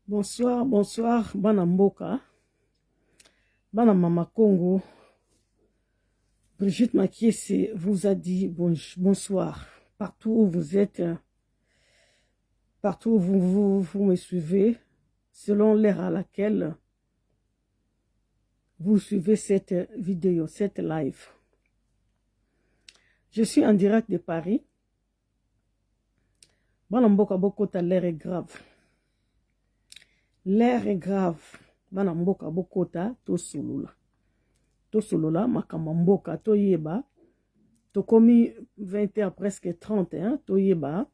Bonsoir, bonsoir, Bana Mboka, Bana Mama Congo. Brigitte Makiese vous a dit bonsoir. Partout où vous êtes, partout où vous me suivez, selon l'heure à laquelle vous suivez cette vidéo, cette live. Je suis en direct de Paris. Bana Mboka Bokota, l'air est grave. L'air est grave. Bana Mboka Bokota, to sulula. To sulula, makama mboka, to yeba. To komi 20h, presque 30, hein, to yeba.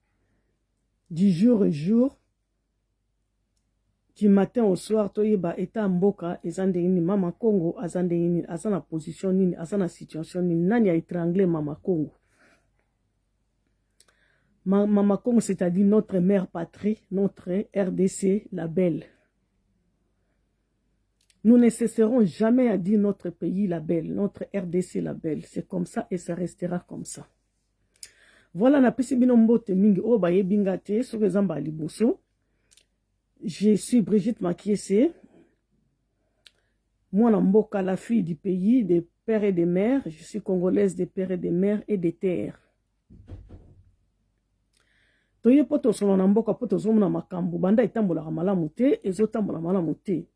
Du jour au jour, du matin au soir, to yeba, eta mboka, ezande ini, Mama Congo, azande ini, azana position nini, azana situation nini, nani a étranglé Mama Congo. Mama Congo, c'est-à-dire notre mère patrie, notre RDC, la belle. Nous ne cesserons jamais à dire notre pays la belle, notre RDC la belle. C'est comme ça et ça restera comme ça. Voilà, na pisi bino mbote mingi o baye bingate sur ezamba liboso. Je suis Brigitte Makiese. Moi, Mboka, la fille du pays, des pères et des mères. Je suis congolaise des pères et des mères et des terres. Toye poto solo na mboka poto zomuna makambu banda itambola malamu te ezotambola malamu te.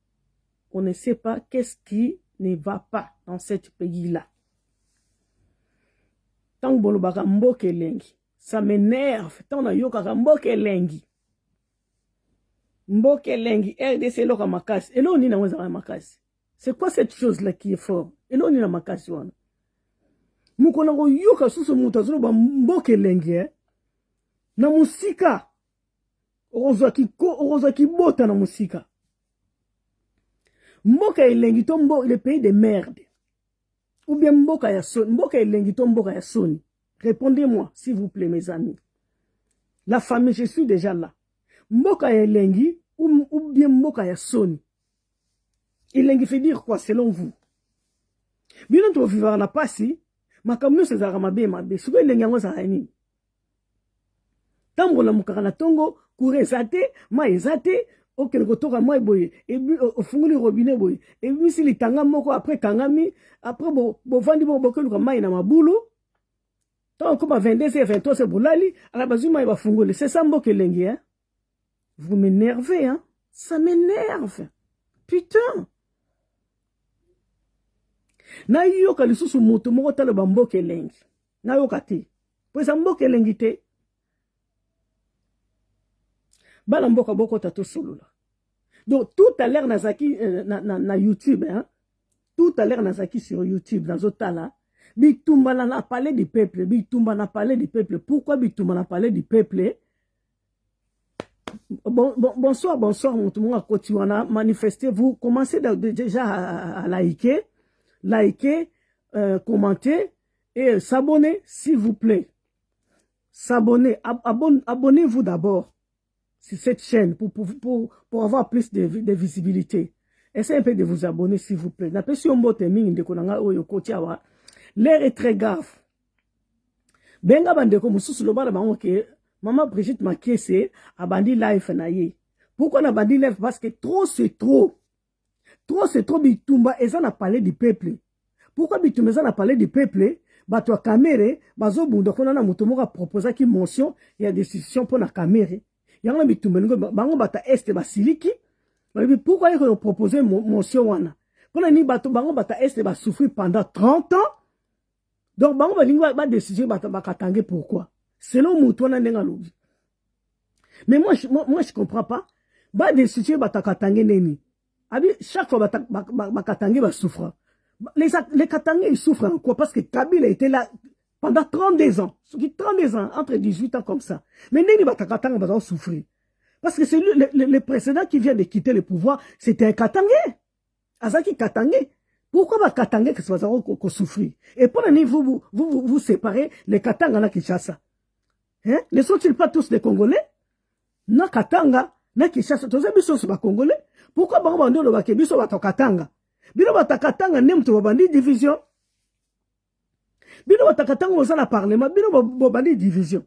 On ne sait pas qu'est-ce qui ne va pas dans ce pays-là. Tant que baka mboke lengi, ça m'énerve. Tant na yoka mboke lengi. Mboke lengi, RDC loka makasi. Et là, on est dans makasi. C'est quoi cette chose-là qui est fort? Et là, on est dans makasi. Mukona go yoka susu mutazuno ba mboke lengi, eh? Na musika. Oroza ki bota na musika. Mboka elengi to le pays de merde. Ou bien mboka ya soni. Mboka elengi to mboka ya soni. Répondez-moi, s'il vous plaît, mes amis. La famille, je suis déjà là. Mboka elengi ou bien mboka ya soni. Elengi fait dire quoi, selon vous? Bien on trouve vivre na pasi, makamno se zara mabe mabe. Suko elengi yango za hani. Tambola mukaka na tongo, kure ezate, ma ezate, ok, le kotoka moi boye, et puis au fond du robinet boye, et puis si les tanga moko après kangami, après bo vandi bo boke luka mai na mabulu, tant comme à 22 et 23 c'est boulali, à la base du mai va fungole, c'est ça mboke lengi, hein? Vous m'énervez, hein? Ça m'énerve. Putain! Na yoka lisusu moto moko talo ba mboke lengi. Na yoka te. Pues mboke lengi te. Bala mboka boko tato solo là. Donc tout à l'heure nazaki na YouTube, hein. Tout à l'heure nazaki sur YouTube dans Otala. Bitumba na parlé du peuple, Bitumba na parlé du peuple. Pourquoi Bitumba na parlé du peuple? Bonsoir, bonsoir, mon tout le monde à Kotiwana. Manifestez, vous commencez déjà à liker, commenter et s'abonner, s'il vous plaît. S'abonner, abonnez-vous d'abord sur cette chaîne pour avoir plus de visibilité. Essayez un peu de vous abonner, s'il vous plaît. L'air est très grave. Benga bandeko mususu lobala bango ke Maman Brigitte Makiese a bandi live na ye. Pourquoi na bandi live? Parce que trop c'est trop. Trop c'est trop. Bitumba eza na parler du peuple. Pourquoi Bitumba eza na parler du peuple? Bato a kamere bazo bunda kona na muto moko proposa ki motion ya décision pour na kamere. Yanga Bitumba bango bata este basiliki. Pourquoi ils proposer motion wana? Pona ni bato bango bata este ba souffrir pendant 30 ans. Donc bango ba décision bata bakatangé pourquoi? Selon Moutouana Nengalobi. Mais moi je comprends pas. Ba décision bata katangé neni. Abi chaque fois ba katangé ba souffre. Les katangés ils souffrent en quoi? Parce que Kabila était là pendant 32 ans. 32 ans, entre 18 ans comme ça. Mais neni bata katangé ba souffrir. Parce que c'est le précédent qui vient de quitter le pouvoir, c'était un katangé. Azaki katangé. Pourquoi va katangé que ça va souffrir? Et pour vous séparez les katanga na Kinshasa. Hein? Ne sont-ils pas tous des Congolais? Na katanga, na Kinshasa, tous les sont des Congolais. Pourquoi bando le bakebiso va katanga? Bino va katanga nem to bandi division. Bino va katanga au sein parlement, bino va bandi division.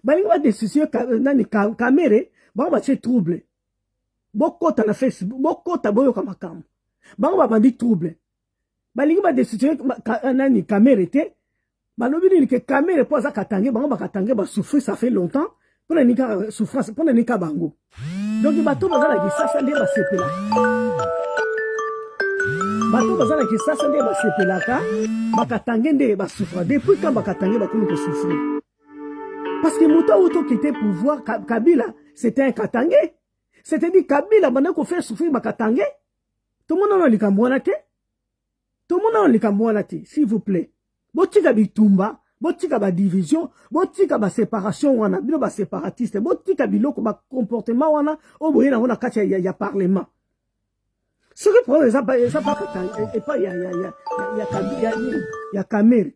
Bani va décision nani kamere, ba va se trouble. bokota na Facebook, bokota boyo kama kama. Bango babandi trouble. Balingi ba décision nani caméra te. Balobi ni ke caméra po za katange, bango bakatange ba souffrir ça fait longtemps. Pour la nika souffrance, pour la nika bango. Donc bato bazala ki sasa nde ba sepela. Bato bazala ki sasa nde ba sepela ka, bakatange nde ba souffrir. Depuis quand bakatange ba kono ko souffrir. Parce que Mouta Outo qui était pouvoir, Kabila, c'était un Katangé. C'était dit Kabila, maintenant qu'on fait souffrir ma Katangé. Tout le monde a l'ikambouanate. Tout le monde a l'ikambouanate, s'il vous plaît. Botika bitumba, botika ba division, botika ba séparation, wana, bilo ba séparatiste, botika biloko ba comportement, wana, oboye na wana kacha ya parlement. Ce qui prend les abats, ça pas Katangé, et pas il y a Kamere.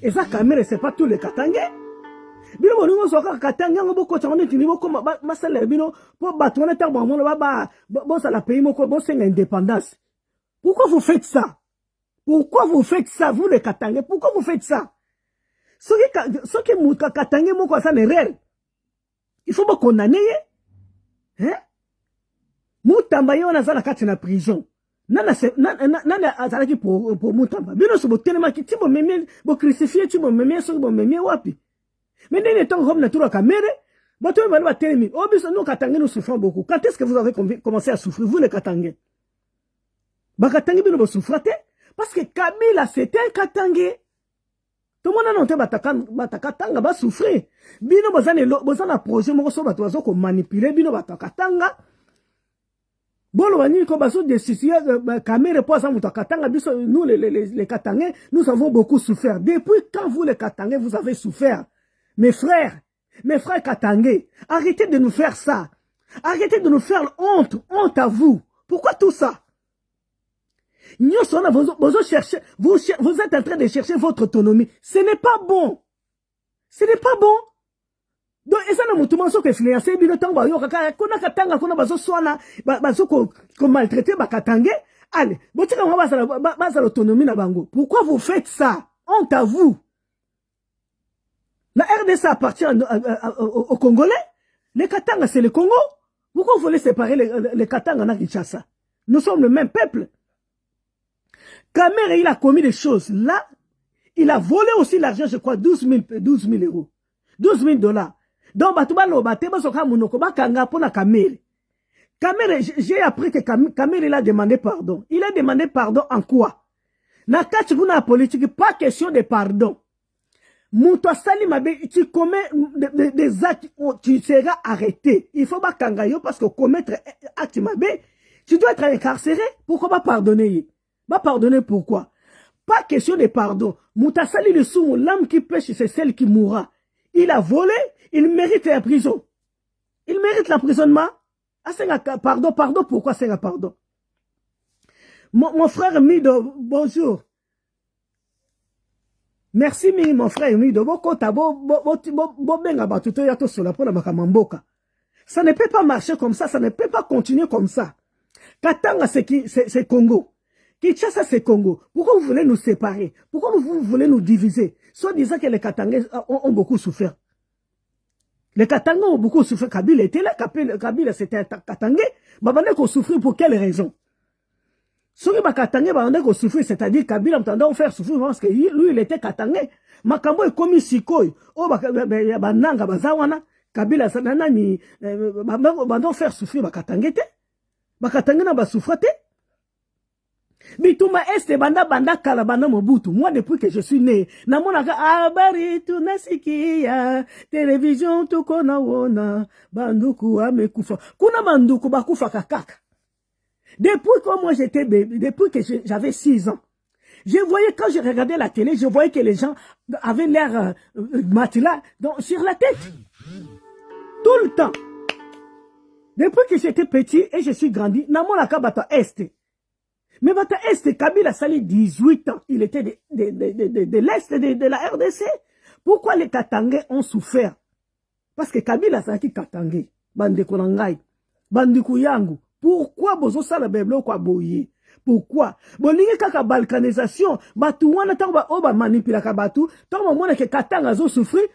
Et ça, Kamere, c'est pas tous les Katangé. Bino bolingo soka katanga ngo boko tshone tini boko masala bino po batona ta ba mona ba sala pays moko bo senga indépendance. Pourquoi vous faites ça? Pourquoi vous faites ça vous les Katangais? Pourquoi vous faites ça? Ce qui muka Katangais moko ça n'est réel. Il faut me condamner. Hein? Mutamba yona za na kati na prison. Nana azalaki pour Mutamba. Bino so botelema ki tibo memie bo crucifier tibo memie so bo memie wapi? Mais dès le temps comme nature caméra, bateau va terminer. Oh, bien, nous, Katangais, nous souffrons beaucoup. Quand est-ce que vous avez commencé à souffrir, vous, les Katangais? Katangais, nous souffrons, parce que Kabila, c'était un Katangais. Tout le monde a noté Batakatanga, va souffrir. Bino, bozana projet, mon so, batozo, qu'on manipule, bino, Batakatanga. Bon, on dit que baso de sisi, caméra, pour ça, Batakatanga, nous, les Katangais, nous avons beaucoup souffert. Depuis quand vous, les Katangais, vous avez souffert? Mes frères Katangais, arrêtez de nous faire ça. Arrêtez de nous faire honte à vous. Pourquoi tout ça? Vous êtes en train de chercher votre autonomie. Ce n'est pas bon. Ce n'est pas bon. Donc, et ça n'a pas que influencé, bien le temps, qu'on a Katanga, qu'on a bazo soana, bazo qu'on maltraité, Katangais. Allez, l'autonomie na bango. Pourquoi vous faites ça? Honte à vous. La RDC appartient aux Congolais. Les Katanga, c'est le Congo. Pourquoi vous voulez séparer les Katanga et Kinshasa? Nous sommes le même peuple. Kamere, il a commis des choses. Là, il a volé aussi l'argent, je crois, 12 000 euros. 12 000 $. Donc, Kamere, j'ai appris que Kamere, il a demandé pardon. Il a demandé pardon en quoi? Na kachiguna politique, pas question de pardon. Mouto Sali Mabe, tu commets des actes où tu seras arrêté. Il faut pas kangayo parce que commettre acte Mabe, tu dois être incarcéré. Pourquoi pas pardonner? Pas pardonner pourquoi? Pas question de pardon. Mouto Sali le sou, l'âme qui pêche, c'est celle qui mourra. Il a volé, il mérite la prison. Il mérite l'emprisonnement. Pardon, pourquoi c'est un pardon? Mon frère Mido, bonjour. Merci mon frère Mido. Ça ne peut pas marcher comme ça, ça ne peut pas continuer comme ça. Katanga c'est Congo. Kinshasa c'est Congo. Pourquoi vous voulez nous séparer? Pourquoi vous voulez nous diviser? Soit disant que les Katangais ont beaucoup souffert. Les Katangais ont beaucoup souffert. Kabila était là, Kabila c'était un Katangais. Babane qu'on souffre pour quelle raison? Ceux qui Katangais, babane qu'on souffre, c'est-à-dire Kabila m'entendant faire souffrir parce que lui il était Katangais. Makambo est commis Sikoy. Oh, bananga bazawana. Kabila sanana ni babane faire souffrir Katangais te. Katangais na ba souffre te. Bituma este banda kala banda Mobutu. Moi depuis que je suis né, na monaka abari tunasikia télévision tukona wona banduku amekufa. Kuna banduku bakufa kakaka. Depuis que moi j'étais bébé, depuis que j'avais 6 ans, je voyais quand je regardais la télé, je voyais que les gens avaient l'air matelas sur la tête. Tout le temps. Depuis que j'étais petit et je suis grandi, na monaka bata este. Mais Bata Est, Kabila Sali, 18 ans, il était de l'Est de la RDC. Pourquoi les Katangais ont souffert? Parce que Kabila Sali Katangais, Bandeko Nangai, Bandeko Yangu. Pourquoi Bozo Sala Beblo kwa boye? Pourquoi? Bolingi kaka balkanisation, batu wana tamba oba manipula kabatu, tamba mwana ke Katanga zo souffrir.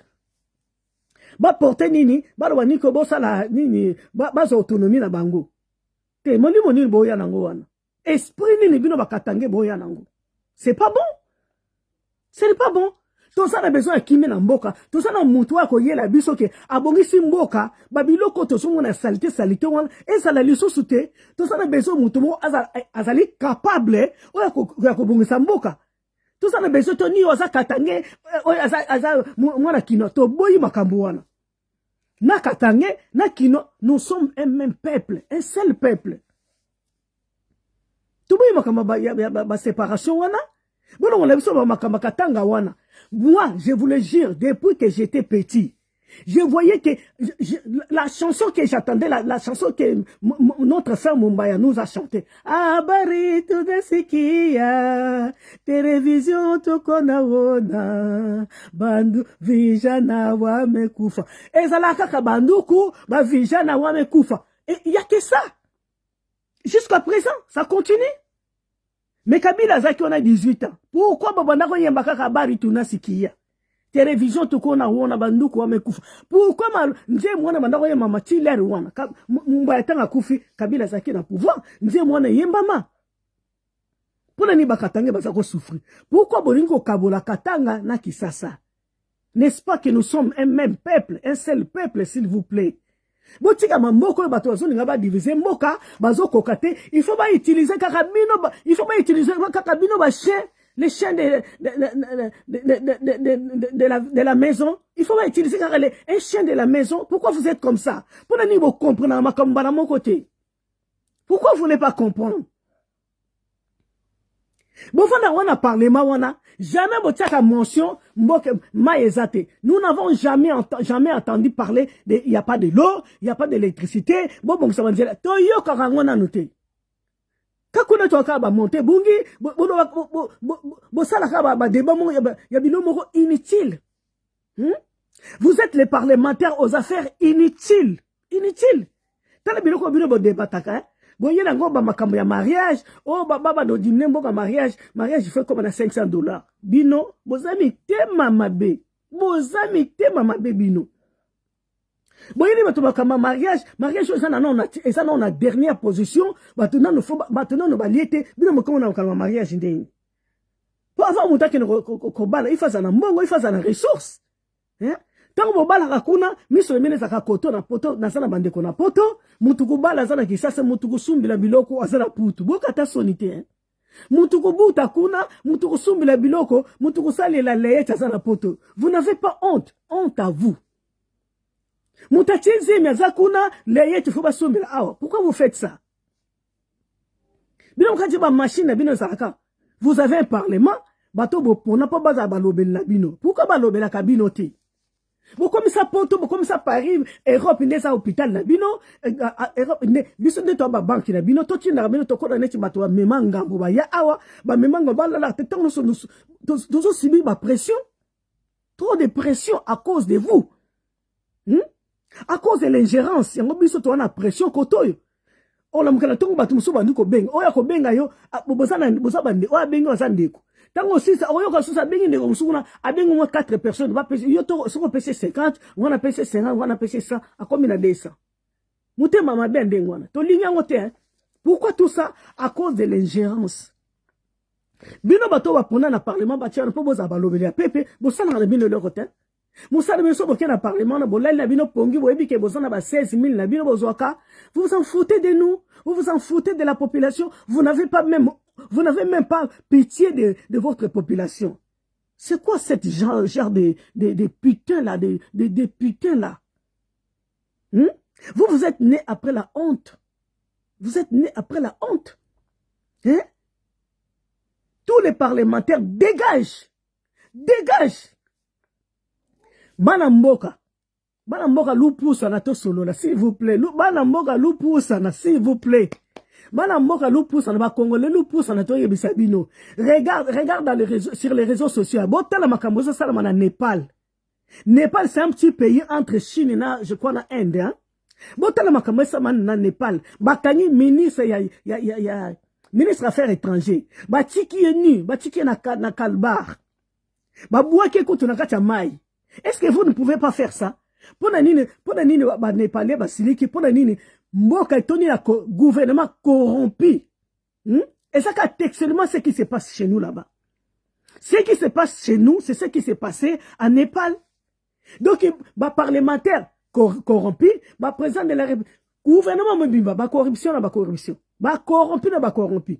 Ba porter nini, ba waniko bo sala nini, ba autonomie na bango. te molimo nini boya nango wana esprit nini bino bakatange boya nango c'est pas bon ce n'est pas bon tout ça a besoin de kimi na mboka tout ça na mutu wa koyela biso ke abongisi mboka babiloko to songo na salité wana ezala lisusu te tout ça a besoin mutu mo azali capable oya kobongisa mboka tout ça a besoin to ni oza katange oya aza mwana kino to boyi makambo wana na katange na kino nous sommes un même peuple un seul peuple to boyi makambo ba séparation wana bon on a besoin de makambo katanga wana. Moi, je vous le jure, depuis que j'étais petit, je voyais que la chanson que j'attendais, la chanson que notre frère Mumbaya nous a chanté. Abari tout de ce qu'il y a, télévision tout qu'on a wona, bandu vijana wa me kufa. Et ça la kaka banduku, ba vijana wa me kufa. Et il y a que ça. Jusqu'à présent, ça continue. Mais Kabila Zaki on a 18 ans. Pourquoi babanda ko yemba kaka bari tunasikia? Télévision tukona wona banduku wamekufa. Pourquoi nje mwana banda ko yemba machileri wana? Mumbaya tanga kufi Kabila Zaki na pouvoir. Nje mwana yemba ma. Pona ni bakatange bazako souffrir. Pourquoi bolingo kabola katanga na kisasa? N'est-ce pas que nous sommes un même peuple, un seul peuple s'il vous plaît? Botika mamboko bato bazolinga ba diviser mboka bazo kokate il faut pas utiliser kakabino il faut pas utiliser kakabino ba chien les chiens de la maison il faut pas utiliser un chien de la maison. Pourquoi vous êtes comme ça? Pour ne pas comprendre makamba na mon côté. Pourquoi vous ne pas comprendre? Bon, on a parlé, jamais botiaka mention, maezate. Nous n'avons jamais entendu parler de, il n'y a pas de l'eau, il n'y a pas d'électricité. Bon, ça va dire, toyo karangona noté. Kakuna toka ba monter, bungi, bo salaka ba débat, y a binomoro inutile. Vous êtes les parlementaires aux affaires inutiles. Inutiles. T'as le biloko bino débataka, hein? Bon, il y a un makambo ya mariage. Oh, baba do dîner mboka mariage. Mariage, il fait comme à $500. Bino, bozami te mamabe. Bozami te mamabe bino. Bon, il y a un mariage. Mariage, ça on a dernière position. Maintenant, nous va lier. Bino, mo comme on a un mariage. Pour avoir mon taquin kobala, il faut un mbongo, il faut un ressource. Hein? Tant que bala kakuna, miso lemene zaka koto na poto, na sana bandeko na poto, mutuku bala zana kisasa, mutuku sumbi la biloko, azana putu. Boka ta sonite, hein. Mutuku buta kuna, mutuku sumbi la biloko, mutuku sali la leyete azana poto. Vous n'avez pas honte. Honte à vous. Mutachizi miyazakuna, leyete fuba sumbi la awa. Pourquoi vous faites ça? Bino mkajiba machine na bino zaka. Vous avez un parlement, bato on n'a pas baza balobel la bino. Pourquoi balobel la kabino te? Bon, comme ça, Poto, comme ça, Paris, Europe, n'est ça hôpital, la bino, Europe, n'est, biso de toi, banque, la bino, toi, tu n'as pas de quoi, n'est-ce pas, toi, memanga, boba, ya, awa, ba, memanga, ba, la, t'es nous subi, ma pression. Trop de pression à cause de vous. À cause de l'ingérence, y'a biso, toi, on a pression, kotoyo. Oh, la mukana, tongo, ba, tumuso, bandu, ko benga, oya, ko benga, yo, bozana, bozabande, oya, benga, wazandeko. Tant aussi, ça, on a ça, bien, à bien au moins 4 personnes, va pêcher, yo, si on pêche 50, on a pêché 50, on a pêché 100, à combien de 200? Mouté, maman, ben, d'engwana. To ligne en pourquoi tout ça? À cause de l'ingérence. Bino bato wa pona na parlement, ba tiana, po boza balobeli a pepe, bosa na bino le côté. Moussa de beso boke na parlement, na bolai na bino pongi, bo ebi ke bosa na ba 16 000 na bino bozoaka. Vous vous en foutez de nous? Vous vous en foutez de la population? Vous n'avez même pas pitié de votre population. C'est quoi cette genre de putains là, de putains là? Vous êtes nés après la honte. Vous êtes nés après la honte. Hein? Tous les parlementaires dégagent. Dégagent. Banamboka. Banamboka loupusa na to solo, s'il vous plaît. Banamboka loupusa, s'il vous plaît. Banamboka loupusa na ba Congolais loupusa na to yebisabino. Regarde sur les réseaux sociaux. Botala makambosa salama na Népal. Népal, c'est un petit pays entre Chine et je crois na Inde, hein. Botala makambosa na Népal. Bakani ministre ministre affaires étrangères. Batiki enu, batiki na kalbar. Babouake kutu na kacha mai. Est-ce que vous ne pouvez pas faire ça? Pona nini ba Népalais ba siliki, pona nini mboka etoni na gouvernement corrompu. Et ça, textuellement, ce qui se passe chez nous là-bas. Ce qui se passe chez nous, c'est ce qui s'est passé en Népal. Donc, bah, parlementaire corrompu, bah, président de la République, gouvernement, bah, corruption, bah, corruption. Bah, corrompu, bah, corrompu.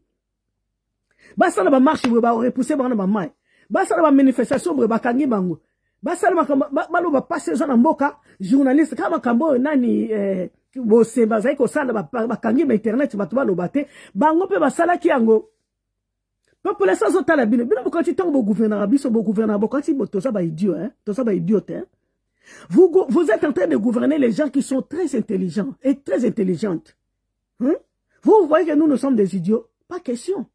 Bah, ça, bah, marche, bah, repousser, bah, bah, maille. Bah, ça, bah, manifestation, bah, kangi, bango. Bah, ça, bah, passer, ça, mboka, journaliste, kama kambo, nani, bose, bah, zaiko, ça, bah, kangi, bah, internet, bah, tuba, lobate, bango, pe, bah, sala, ki, ango. Population zota la bino quand tu tombes au gouvernement quand tu tout ça idiot hein tout ça idiote hein vous êtes en train de gouverner les gens qui sont très intelligents et très intelligentes hein? Vous voyez que nous sommes des idiots, pas question.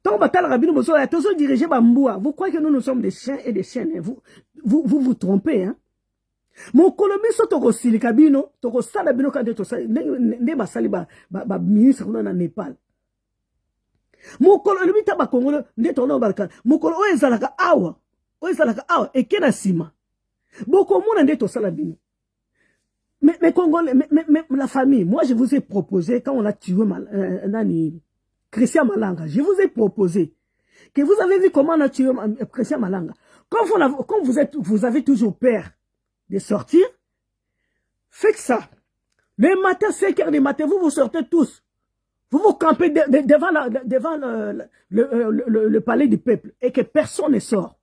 Tant batal rabino boso ya tozo diriger bamboua, vous croyez que nous sommes des chiens et des chiennes hein? Vous trompez hein. Mon colombie so toko silika bino toko sala bino quand to ça ne basali ba ministre na Népal. Mokolo lebita ba Congolais ndetono balkan mokolo o ezalaka awa ekena sima boko mona ndeto sala bino mais Congolais mais la famille, moi je vous ai proposé quand on a tué Christian Malanga, je vous ai proposé que vous avez vu comment on a tué Christian Malanga. Quand vous avez toujours peur de sortir, faites ça. Le matin 5h du matin vous sortez tous. Vous vous campez devant le palais du peuple et que personne ne sort.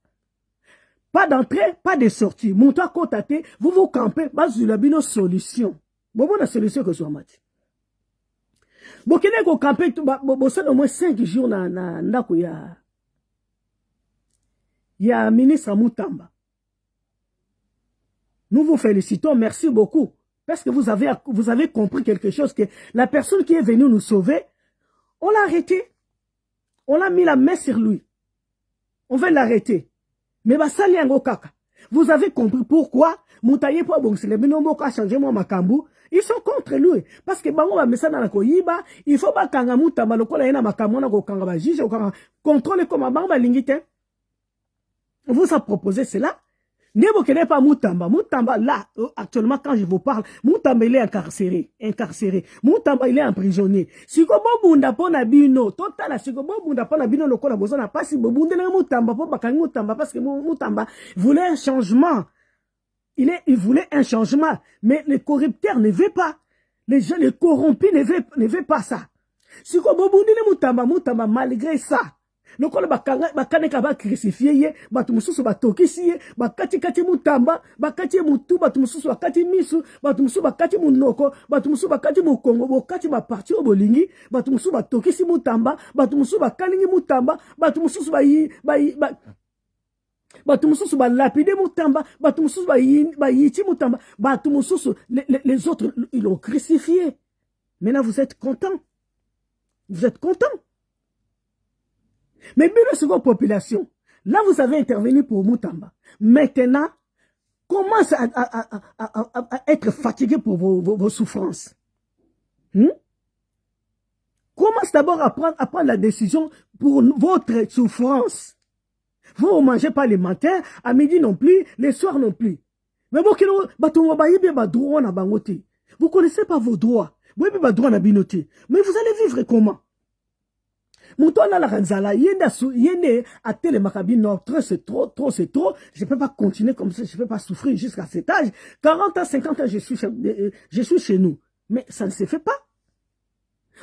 Pas d'entrée, pas de sortie. Montant contaté, vous vous campez, vous avez une solution. Bon, la solution que je vous mati. Bon, qu'il vous campez, vous au moins 5 jours il y a ministre Moutamba. Nous vous félicitons, merci beaucoup. Parce que vous avez compris quelque chose, que la personne qui est venue nous sauver, on l'a arrêté. On a mis la main sur lui. On veut l'arrêter. Mais vous avez compris pourquoi Moutaye pour changer mon makambu. Ils sont contre lui. Parce que bango message dans la koyiba, il faut pas kanga Moutamba lokola yena makambu na ko kanga ba juge ou kanga contrôler comme bango lingite. Vous a proposé cela. Ne vous connaissez pas Moutamba. Moutamba, là, actuellement, quand je vous parle, Moutamba, il est incarcéré. Moutamba, il est emprisonné. Si vous bunda pona bino, total, si vous bunda pona bino, le col a besoin de pas si vous bunda Moutamba, parce que Moutamba voulait un changement. Il voulait un changement. Mais les corrupteurs ne veulent pas. Les gens, les corrompus ne veulent pas ça. Si vous bunda Moutamba, malgré ça, le col bakaneka ba crucifié ye batu mususu batokisi ye bakati kati Moutamba bakati mutu batu mususu bakati misu batu mususu bakati munoko batu mususu bakati mukongo bakati ba parti obolingi batu mususu batokisi Moutamba batu mususu bakalingi Moutamba batu mususu batu mususu lapide Moutamba batu mususu yiti Moutamba batu mususu les autres ils l'ont crucifié. Maintenant vous êtes contents. Vous êtes contents. Mais bien la population, là vous avez intervenu pour Moutamba. Maintenant, commence à être fatigué pour vos souffrances. Commence d'abord à prendre la décision pour votre souffrance. Vous ne mangez pas le matin, à midi non plus, les soirs non plus. Mais vous ne connaissez pas vos droits. Vous avez pas droit à binoter. Mais vous allez vivre comment? Moutona la ranzala, yende à télé makabino, trop c'est trop, je peux pas continuer comme ça, je peux pas souffrir jusqu'à cet âge. 40 ans, 50 ans, je suis chez nous. Mais ça ne se fait pas.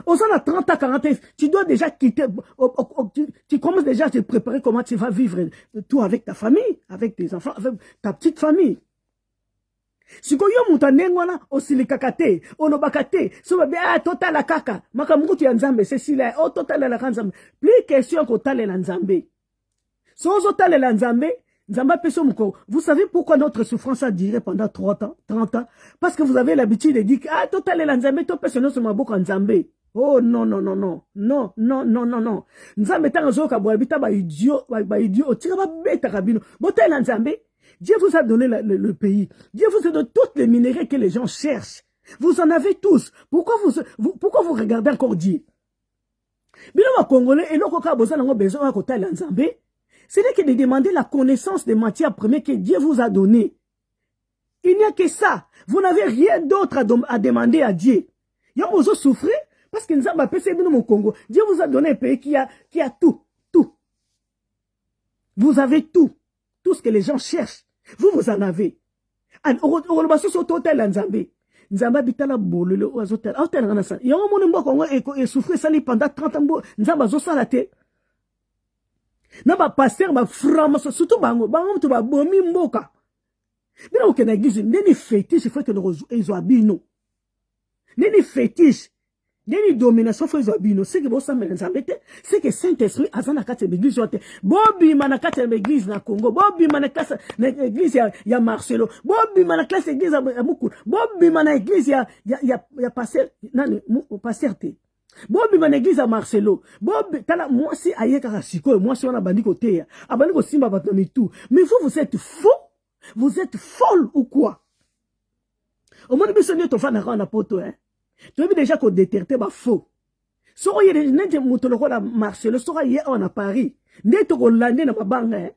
Aux ans à 30 ans, 40 ans, tu dois déjà quitter, tu commences déjà à te préparer comment tu vas vivre tout avec ta famille, avec tes enfants, avec ta petite famille. Si ko yo mutanengwana osilikakate onobakate so ba total kaka makamungu tu nzambe c'est si là o total la nzambe plus question ko talela nzambe so zo talela nzambe nzamba peso muko. Vous savez pourquoi notre souffrance a duré pendant 30 ans? Parce que vous avez l'habitude de dire total la nzambe to peso no so maboko nzambe. Oh non. Nzambe tanga zo ka boabita ba idiot tira ba beta kabino botela nzambe. Dieu vous a donné le pays. Dieu vous a donné toutes les minéraux que les gens cherchent. Vous en avez tous. Pourquoi vous regardez encore Dieu? C'est que de demander la connaissance des matières premières que Dieu vous a données. Il n'y a que ça. Vous n'avez rien d'autre à demander à Dieu. Y'a vous souffrez parce que nous avons appelé mon Congo. Dieu vous a donné un pays qui a tout. Tout. Vous avez tout. Tout ce que les gens cherchent. Vous en avez. Nzamba bitala bolele oazotel aotel ngana sa yango moni mboko ngo e souffrir sali pendant 30 ans nzamba zo sala te na ba pasteur ba frama surtout bango to ba bomi mboka bina okena église ndeni fétiche faut que ezo abino ndeni fétiche ndeni domination faut ezo abino c'est que bo samela nzamba te c'est que Saint-Esprit azana kati l'église yote bobi manakati l'église na Congo bobi manakasa na église ya Marcelo bobi manakasa église ya Muku bobi manakasa église ya pasteur nani pasteur te bobi manakasa église ya Marcelo bobi tala moi si ayeka siko moi si on a bandi côté abandi ko simba bato mitu mais vous êtes faux vous êtes folle ou quoi au moins biso nyo to fa na poto hein tu as vu déjà qu'on détectait ba faux. So y est nende mutoloko la Marcelo so y on a Paris. Neto ko lande na mabanga hein.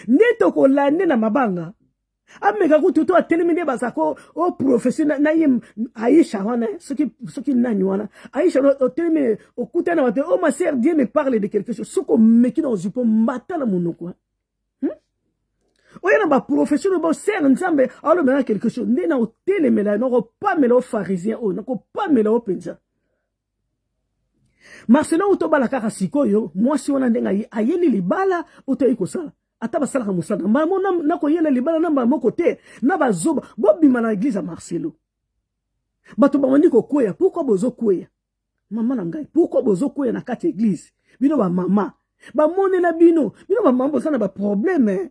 Neto ko lande na mabanga. Ameka ko tuto a terminé basako au professionnel na yim Aïcha wana ce qui nani wana. Aïcha au terminé au kuta na o ma sœur Dieu me parle de quelque chose. Soko meki dans jupo mbata la monoko. Oya na ba professionnel ba sœur nzambe alo mena quelque chose ndena o telemela no pas melo pharisien o nako pas melo penza Marcelo utobala kaka sikoyo moi si ona ndenga ayeli libala utoyi kosala ata basala ka musala mamo nako yela libala namba moko te na bazoba bobima na église à Marcelo bato bamoni ko koya pourquoi bozo koya mama na ngai pourquoi bozo koya na kati église bino ba mama ba monela bino ba mambo sana ba problème.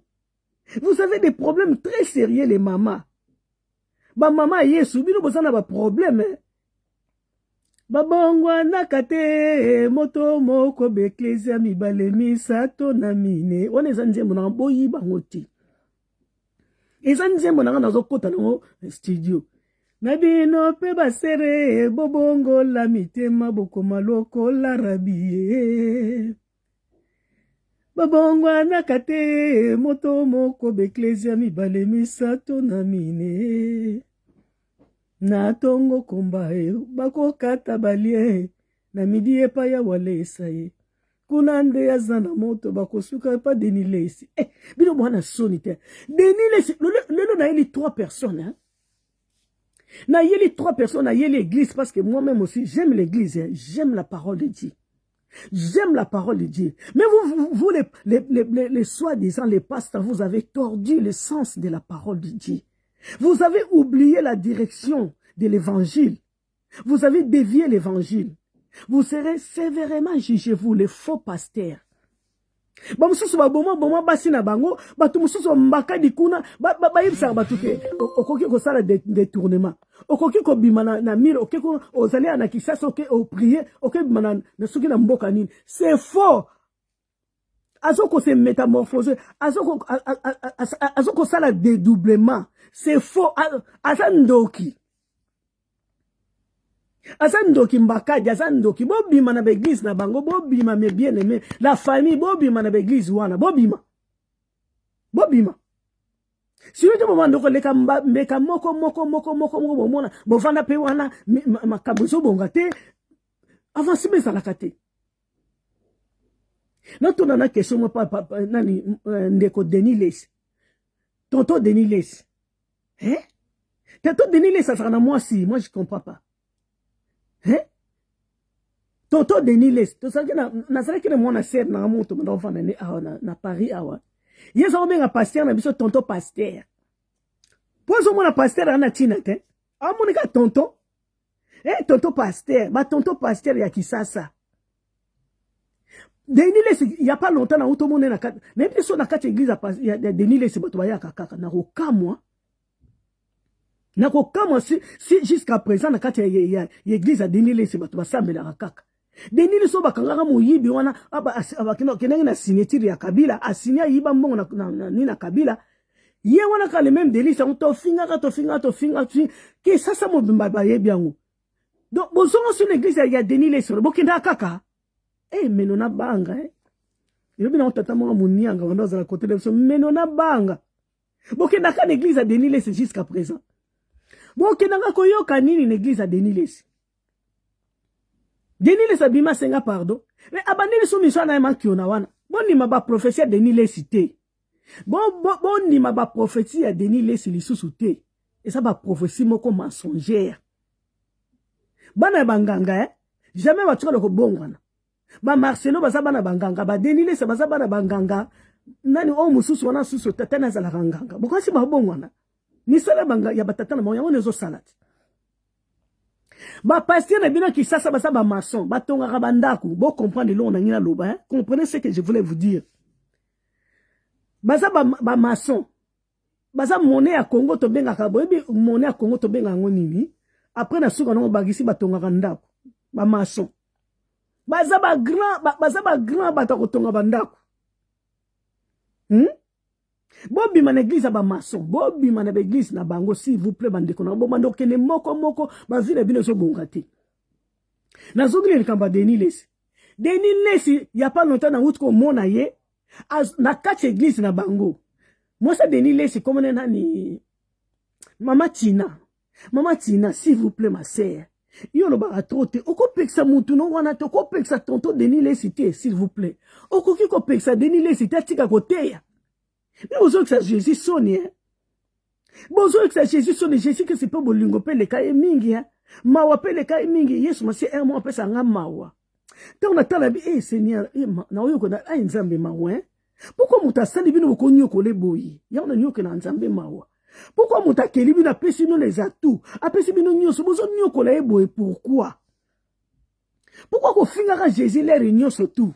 Vous avez des problèmes très sérieux, les mamans. Ba maman yesu, bino bozana ba problème. Ba bongwa nakate moto moko beklezia mibale misato na mine. Wana ezanzembo na boyi bangoti. Ezanzembo na nazo kota na studio. Na bino pe basere bobongo la mitema bokoma loko la rabie. Babongwa nakate moto moko beklezia mibale misato na mine na tongo kombae bako kata balie na midi epa ya walesa ye kuna nde ya zana moto bako suka pa denilesi bino mwana soni te denilesi lelo na yeli 3 personnes hein? Na yeli 3 personnes na yeli l'église parce que moi-même aussi j'aime l'église hein? J'aime la parole de Dieu. J'aime la parole de Dieu. Mais vous les soi-disant, les pasteurs, vous avez tordu le sens de la parole de Dieu. Vous avez oublié la direction de l'évangile. Vous avez dévié l'évangile. Vous serez sévèrement jugés, vous, les faux pasteurs. Bamususu baboma basi na bango batu mususu mbaka dikuna bayibisa batuke okoki ko sala détournement okoki ko bimana na mire okoki ko ozali na kisasa okoki o prier okoki bimana na suki na mboka nini c'est faux azoko se métamorphose azoko sala dédoublement c'est faux azandoki Azandoki mbakaji, azandoki, bobima na l'église na bango, bobima mes bien-aimés, la famille, bobima na l'église wana, bobima. Bobima. Si vous avez un moment meka moko bomona, bovanda pe wana, makabuzo bongate, avancez mes alakate. Non, tu n'en as question, moi, nani, ndeko Deniles. Tonton Deniles. Hein? Tonton Deniles, ça sera moi si, moi je comprends pas. Hein? Tonton Deniles, tu sais que na sala kina mwana ser na moto mndova na Paris awa. Yeso obenga pasteur na biso tonton pasteur. Pozo mwana pasteur ana tina te. Amonika tonton. Tonton pasteur, ba tonton pasteur ya kisasa. Deniles il y a pas longtemps na auto mone na kati. Na biso na kati église ya Deniles bato bayaka kaka na kokamwa. Nako kama si jusqu'à présent na kati ya église a Denile se bato basambela kaka. Denile so bakanga moyibi wana aba kenenge na signature ya Kabila asinya yiba mbongo na nina Kabila. Ye wana ka le même délice on to finga que ça mo bimba yebi yango. Donc bozonga sur l'église ya Denile so bokenda kaka. Menona banga Yobi na otata mo munianga wana za côté de so menona banga. bokendaka na église à Denis Lesi jusqu'à présent. Bokendaka koyoka nini na église à Denis Lesi. Denis Lesi abima senga pardon. Mais abandeli so mission na ema kiona wana. Bonima ba prophétie à Denis Lesi te. Bonima ba prophétie à Denis Lesi lisusu te. Et ça ba prophétie moko mensongère. Bana banganga jamais ba tsoka ko bongwana. Ba Marcelo baza bana banganga, ba Denis Lesi baza bana banganga. Nani o mususu wana susu tatana za la nganga. Bokasi ba bongwana. Ni sala banga ya batatana mo yango nezo salati. Ba pasteur na bino ki sasa basa ba maçon, ba tonga bandako, bo comprendre lo na ngina loba, hein? Comprenez ce que je voulais vous dire. Basa ba maçon. Basa monnaie à Congo to benga ka boyebi monnaie à Congo to benga ngonini. Après na suka no bagisi ba tonga ndako, ba maçon. Basa ba grand ba to tonga bandako. Bobi man église à ba maçon, bobi man église na bango s'il vous plaît bande kona bo mando kene moko ba vile bino so bongati. Na zogile le kamba Denis Lesi. Denis Lesi y a pas longtemps na route ko mona ye na quatre église na bango. Moi ça Denis Lesi comme nani Mama Tina, s'il vous plaît ma sœur. Yo no ba trop te oko peksa mutu no wana to ko peksa tonton Denis Lesi te s'il vous plaît. Oko ki ko peksa Denis Lesi te tika kote ya. Mais vous que ça Jésus sonne, hein? Bonjour que ça Jésus sonne, Jésus que c'est pas bolingo pe le kai mingi, hein? Mawa pe le kai mingi, Yesu ma c'est un mois pe sa nga mawa. Tant on attend la vie, Seigneur, na oyo ko na nzambe mawa, hein? Pourquoi muta sali bino ko nyoko le boyi? Ya on nyoko na nzambe mawa. Pourquoi muta keli bino apesi bino les atouts? Apesi bino nyoso, bozo nyoko la eboye pourquoi? Pourquoi ko fingara Jésus les réunions surtout?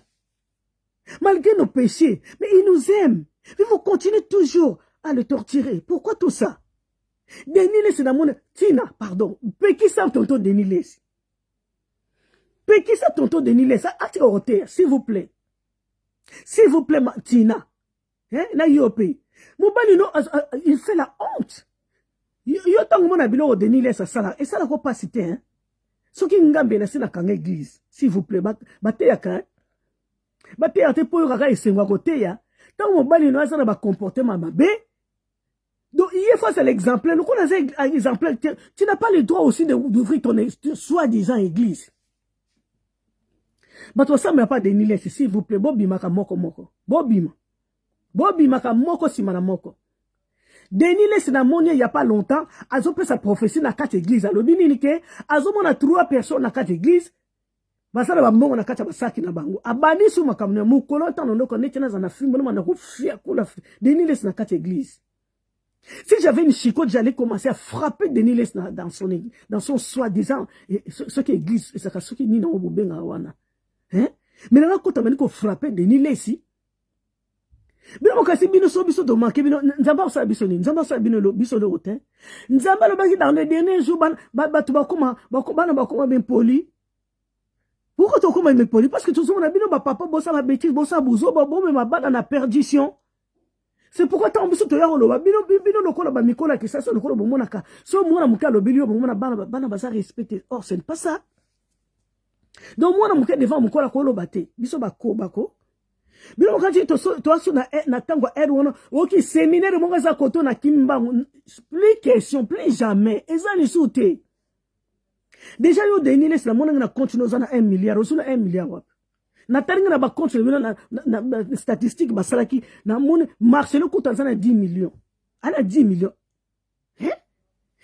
Malgré nos péchés, mais il nous aime. Mais vous continuez toujours à le torturer. Pourquoi tout ça? Denis Lesi dans mon... Tina, pardon. Peki ça tonton Denis Lesi. Peki ça tonton Denis Lesi. S'il vous plaît. S'il vous plaît, Tina. Hein? Na yope. Moubali no, il fait la honte. Yo tango mona bilo Denis Lesi sala. Et ça n'a pas cité, hein? Ce qui ngambe na sina kanga église. S'il vous plaît. Bate yaka, hein? Bate yate po yaka esengwa kote ya. Tant mon bali no ça na comportement mabe. Donc il faut c'est l'exemple. Nous connaissons l'exemple. Tu n'as pas le droit aussi d'ouvrir ton soi-disant église. Mais toi ça me pas Denis Lesi s'il vous plaît. Bobi maka moko. Bobi maka moko si mana moko. Denis Lesi na monia il y a pas longtemps, azo peut sa prophétie na quatre églises. Alors bini ke azo mona 3 personnes na quatre églises. Basala ba mbongo na kacha basaki na bango abani su makamne mukolo tano ndoko netena za na fimbo na kufia kula Denis Lesi na kacha église. Si j'avais une chicotte, j'allais commencer à frapper Denis Lesi dans son soi-disant ce qui église ça ce qui ni na obenga wana. Hein? Mais là quand on ko frapper Denis Lesi. Bino mokasi bino so biso do manke bino nzamba sa biso ni nzamba sa bino lo biso lo hotel. Nzamba lo baki dans les derniers jours ba tu ba koma ben poli. Pourquoi tu as me poli? Parce que tout le monde a dit que papa bossa ma bêtise, bossa bouzo, bon mais ma bande en a perdition. C'est pourquoi tu as envie de te dire bino no kola ba mikola ki ça so ko bo monaka. So mona muka lo bilio bo mona bana basa respecter. Or c'est pas ça. Donc mona muka devant mukola ko lo baté. Biso bako. Bino quand tu toi so na tango wana oki séminaire monga za koto na kimba plus question plus jamais. Ezali souté. Déjà, yo Denis Lesi la monnaie na continue na 1 milliard, aussi na 1 milliard wap. Na taringa na ba continue na statistique ba salaki na monnaie Marcelo kutanza na 10 millions. Ana 10 millions. Hein?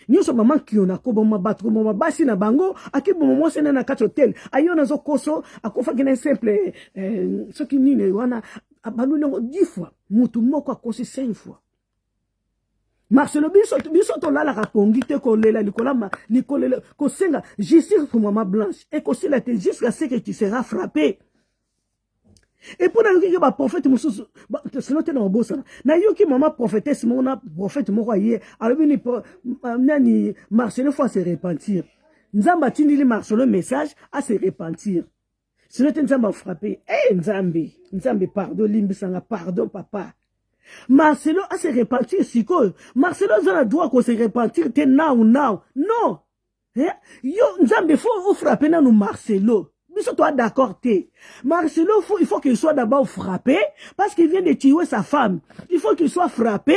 Nyoso maman kiona ko bo mabatro mo basi na bango akibo mo sene na kati hotel. Ayo na zo koso akofa kina simple ce qui ni ne wana abalulongo 10 fois, mutu moko akosi 5 fois. Marcelo biso to la rapongi te ko lela likolela ko senga justice pour maman blanche et ko sila te jusqu'à ce que tu seras frappé. Et pour na yoki ba prophète mususu sinon te na obosa na yoki maman prophétesse mona prophète moko ye alors ni nani Marcelo faut se repentir. Nzamba tindili Marcelo message à se repentir. Sinon te nzamba frappé. Nzambe pardon limbisanga pardon papa. Marcelo a se repentir siko. Marcelo a droit qu'on se repentir te now. Non. Hein? Yo, Nzambe faut frapper dans nous Marcelo. Biso toi d'accord te. Marcelo il faut qu'il soit d'abord frappé parce qu'il vient de tuer sa femme. Il faut qu'il soit frappé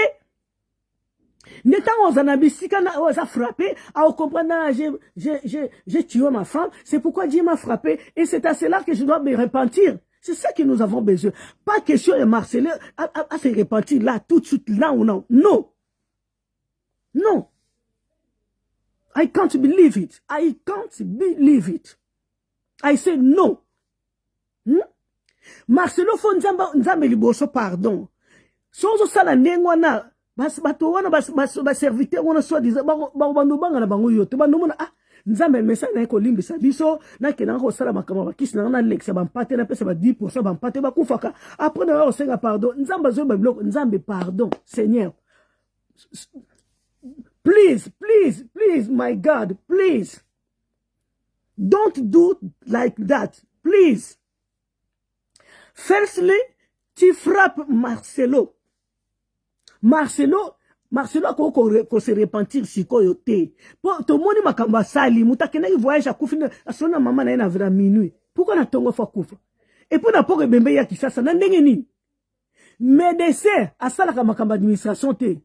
N'étant aux anabisika, on a frappé, à comprendre, j'ai tué ma femme, c'est pourquoi Dieu m'a frappé, et c'est à cela que je dois me repentir. C'est ça que nous avons besoin. Pas question de Marcelin à se repentir là, tout de suite, là ou non. Non. Non. I can't believe it. I can't believe it. I say no. Marcelo fo nzambe liboso pardon. Sozo sala ndengwana bato wana ba serviteur wana soit disant ba bandu banga na bango yote bandu mona nzambe mesa na ko limbisa biso na ke na ko sala makama bakisi na lexa ba mpate na pesa ba 10% ba mpate ba kufaka après na osenga pardon nzambe zo ba bloc nzambe pardon Seigneur. Please, please, please, my God, please. Don't do like that, please. Firstly, tu frappes Marcelo. Marcelo ko se repentir si ko yote. Pour to moni makamba sali, mutakena ki voyage à kufina asona mama na vra minuit. Pourquoi na tongo fa kufa? Et pour na poko bembe ya kisasa na ndenge ni. Médecin asala ka makamba administration te.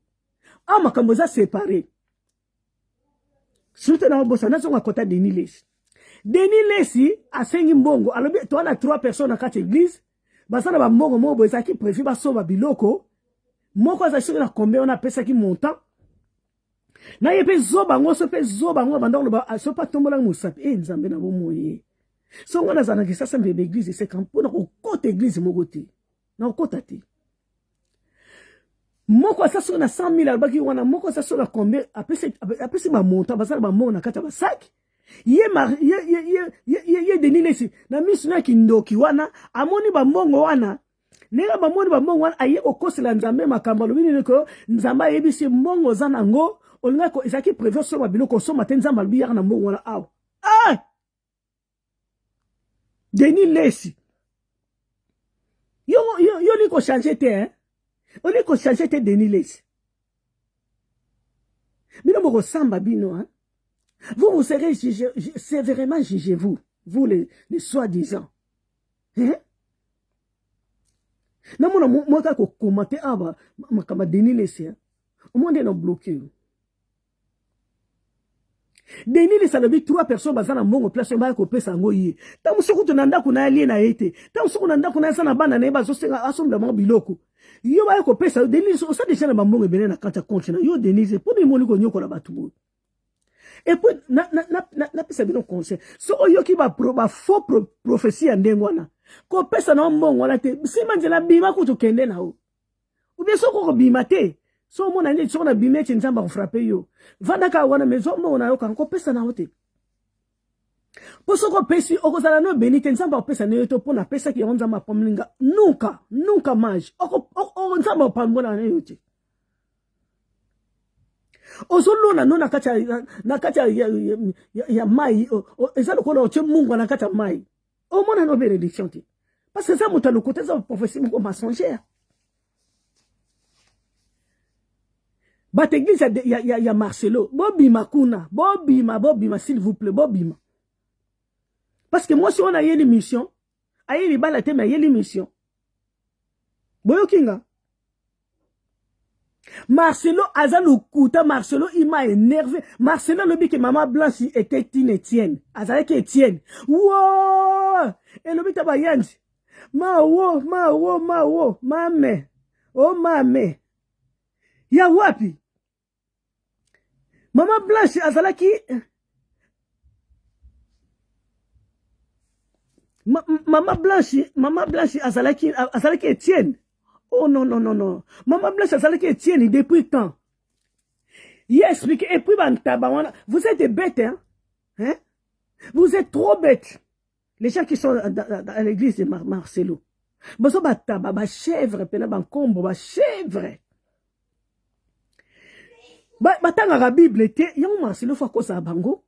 Makambo za séparé. Surtout na bossa na zonga kota Denis Lesi. Denis Lesi a sengi mbongo. Alors toi na 3 personnes à 4 églises. Basana ba mbongo mo boza ki prévu ba soba biloko. Moko za shiri na combien on a pesa ki montant. Na yepe zoba ngo so pe zoba ngo bandolo ba so pa tombola musapi. Nzambe na bo moye. So ngona zana ki sasa mbebe église c'est quand pour na ko côté église mo gote. Na ko kota te. Moko sasa na 100,000 albaki wana moko sasa na combien apesi ba montant basala ba mona kata ba sac. Ye Denis Lesi na misu na kindoki wana amoni ba mbongo wana nega ba moni ba mbongo wana aye okosela nzambe makamba lobini ko nzamba yebisi mbongo za nango olinga ko ezaki prévu so ba biloko so matin nzamba lubi na mbongo wana aw Denis Lesi yo li ko changer te hein on est ko changer te Denis Lesi bino mo ko samba bino hein. Vous serez jugés, sévèrement jugez-vous, vous les soi-disant. Hein? Non, moi, quand vous commentez, ma Denis Lesi, au moins, ils ont bloqué. Denis Lesi, ça veut dire 3 personnes, bazana mongo place, on va couper ça, ngoye. Tant que vous n'avez pas allié na été, tant que vous n'avez pas na bana na bazo senga asomba ma biloko. Yo va couper ça, Denis, ça déjà na mongo bene na kanta continent. Yo Denis, pour les moni ko nyoko la batu. Et puis, na pesa bino conseil. So oyoki ba faux prophétie andengwana. Ko pesa na mbongo wana te. Sima nzela bima kutu kende na o. Ou bien so ko bima te. So mona nje so na bima ti nzamba ko frapper yo. Vanda ka wana mezo mbongo na yo kan ko pesa na hote. Po so ko pesi okozala no benite nzamba ko pesa na yo to pona pesa ki nzamba pomlinga. Nunca mais. Oko nzamba pambona na yo te. Ozolo na nona kacha ya mai ezalo kola oche mungu na kacha mai o mona no bénédiction ti parce que ça mutalo côté ça prophétie ko mensongère bat église ya Marcelo bobima kuna bobima s'il vous plaît bobima parce que moi si on a eu l'émission ayi libala te mais l'émission boyo kinga Marcelo Azaloukuta, Marcelo il m'a énervé. Marcelo le dit que maman Blanche était une Étienne. Azalaki Étienne. Wow! Et le dit tabayanji. Ma wo, mame. Oh mame. Ya wapi? Maman Blanche Azalaki. Maman Blanche Azalaki Étienne. Oh non. Maman Blanche Azalaki Étienne depuis quand? Il explique. Et puis, vous êtes des bêtes, hein? Vous êtes trop bêtes. Les gens qui sont à l'église de Marcelo. Baso bataba, ba chèvre, pena ban combo, ba chèvre. Batanga la Bible était, yang Marcelo fa kosa bango.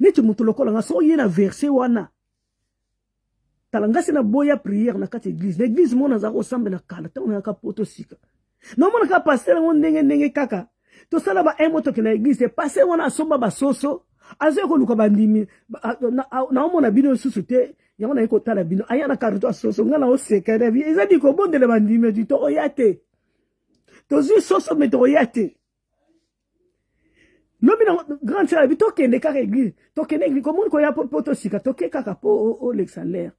Neti mutuloko la so yena verset wana. Talangasi na boya prière na kati église. L'église mona za ressemble na kala. Ta on ka poto sika. Non mona ka passer on ndenge kaka. To sala ba emoto ke na église passer wana somba ba soso. Azo ko luka bandimi na mona bino susu te. Yango na ko tala bino. Aya na karto soso ngala o seka na bi. Ezadi ko bondele bandimi du to oyate. To zi soso me to oyate. Lobi na grande sœur bi tokende kaka église. Tokende église comme on ya poto sika toke kaka po o l'exalaire.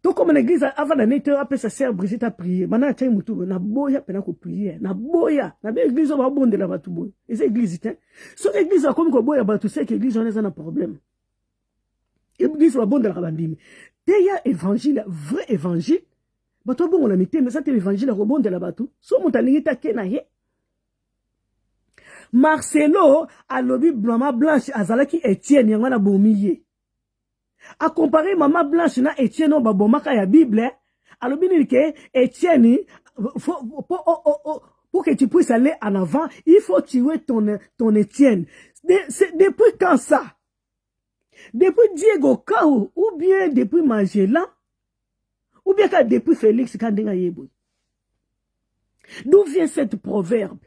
To comme l'église avant la nete après sa sœur Brigitte a prié. Mana tchai mutu na boya pena ko prier. Na boya. Na be église ba bonde la batu boy. Et c'est église tin. So église comme ko boya batu c'est que église on est un problème. Église ba bonde la bandimi. Te ya évangile, vrai évangile. Bato bon on a mité mais ça te évangile ko bonde la batu. So montalingi ta kena ye. Marcelo a lobi Maman Blanche azalaki Etienne yangana bomiye. A comparer Maman Blanche na Etienne on babomaka ya Bible, a lobi ni ke Etienne pour que tu puisses aller en avant, il faut tuer ton Etienne. Depuis quand ça? Depuis Diego Kao ou bien depuis Magellan ou bien depuis Félix Kandenga Yebo. D'où vient cette proverbe?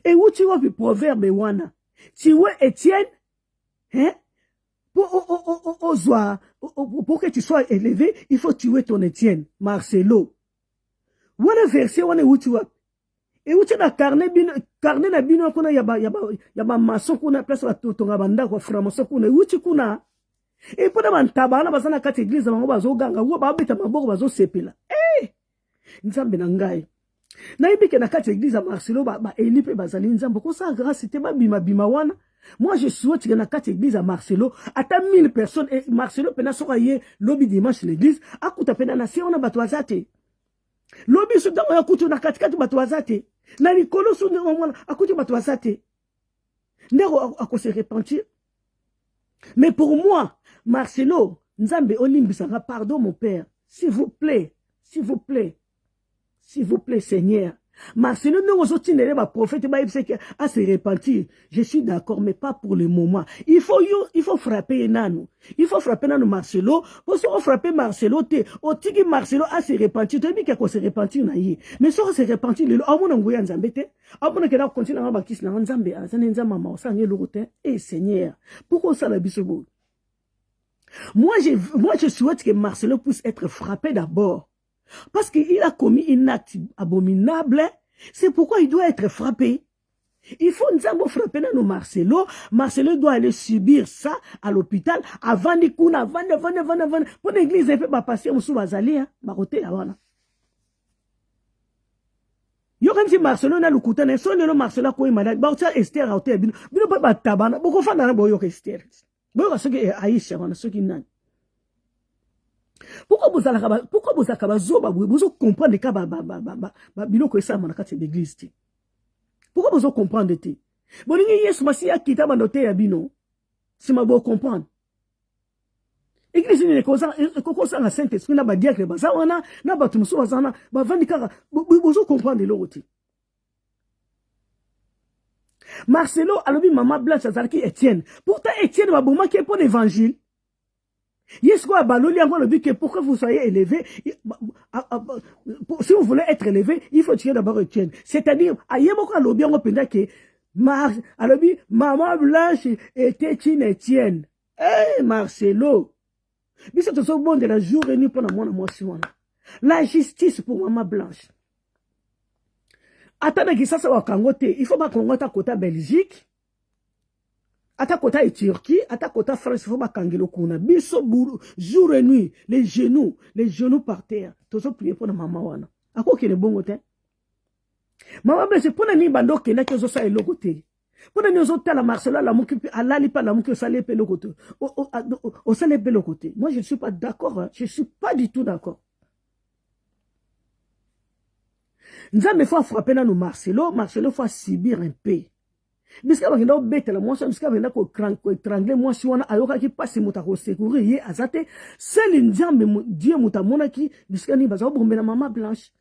Et où tu vois le proverbe wana? Tu vois Étienne, hein? Pour que tu sois élevé, il faut tuer ton Étienne, Marcelo. Voilà verset wana où tu vois. Et où tu as carnet na bino kuna yaba maçon kuna place la tonga banda kwa framason kuna où tu kuna. Et pour na tabana basana kati église bango bazoganga wo ba beta maboko bazo sepela. Nzambe na ngai. Naibike na kati église à Marcelo ba Elipe bazali nzambo ko sa grâce c'était ba bima wana. Moi je souhaite que na kati église à Marcelo ata 1000 personnes et Marcelo pena sokaye lobby dimanche l'église akuta pena na si on a batwazate. Lobby so dango yakutu na kati batwazate. Na likolo so ndango mwana akutu batwazate. Ndero akose repentir. Mais pour moi Marcelo nzambe olimbisanga pardon mon père s'il vous plaît Seigneur. Marcelo non osotinere ba prophète ba ibseke à se repentir. Je suis d'accord mais pas pour le moment. Il faut frapper nanu. Il faut frapper nanu Marcelo. Pour se frapper Marcelo te otiki Marcelo à se repentir. Tu dis qu'il faut se repentir na yi. Mais si on se repentir le amona ngoya nzambe te. Amona kena continuer na ba kisi na nzambe azana nzamba ma osange lokote. Eh Seigneur, pourquoi ça la biso? Moi je souhaite que Marcelo puisse être frappé d'abord. Parce qu'il a commis un acte abominable, c'est pourquoi il doit être frappé. Il faut nous frapper dans Marcelo. Marcelo doit aller subir ça à l'hôpital avant de kuna, avant. Pour l'église, il peut pas passer au sous-bazali, hein, baroté avant. Yo quand si Marcelo na lukutana, so le Marcelo ko malade, ba ça Esther a été bino pas tabana, beaucoup fa na boyo Esther. Boyo ce que Aïcha wana ce qui nan. Pourquoi vous comprenez que biloko ça na kati l'église ti? Pourquoi vous comprendre ti? Bolingi Yesu Masiya kita manote ya bino. Si ma bo comprendre. Église ni kosa na Saint-Esprit na ba diacre baza wana na batu musu bazana ba vandika vous comprendre le ti. Marcelo alobi Maman Blanche azalaki Étienne. Pourtant Étienne ba boma ki pour l'évangile. Yes, quoi, baloli encore le but que pourquoi vous soyez élevé, si vous voulez être élevé, il faut tirer d'abord Étienne. C'est-à-dire, ayemoko alobi on penda que alobi Maman Blanche était une Étienne. Eh Marcelo. Biso to so bon de la jour et nuit pour moi si wana. La justice pour Maman Blanche. Atana ki sasa wa kangote, il faut pas kongota kota Belgique. Ata kota et Turquie, ata kota France, il faut pas kangelo kuna. Biso jour et nuit, les genoux par terre. Toujours prier pour la maman wana. Ako kene bongo te. Maman Blanche, pour ni bando kena ke zo sa eloko te. Pour ni zo tala Marcelo la muki alali pa la muki sale pe loko te. O sale pe loko te. Moi je ne suis pas d'accord, hein. Je suis pas du tout d'accord. Nzambe faut frapper na no Marcelo faut subir un peu. Biska bakenda obetela mwasi biska bakenda ko étrangler mwasi wana ayoka ki pasi muta ko secourir ye azate seli nzambe Dieu muta monaki biska ni baza bombela Maman Blanche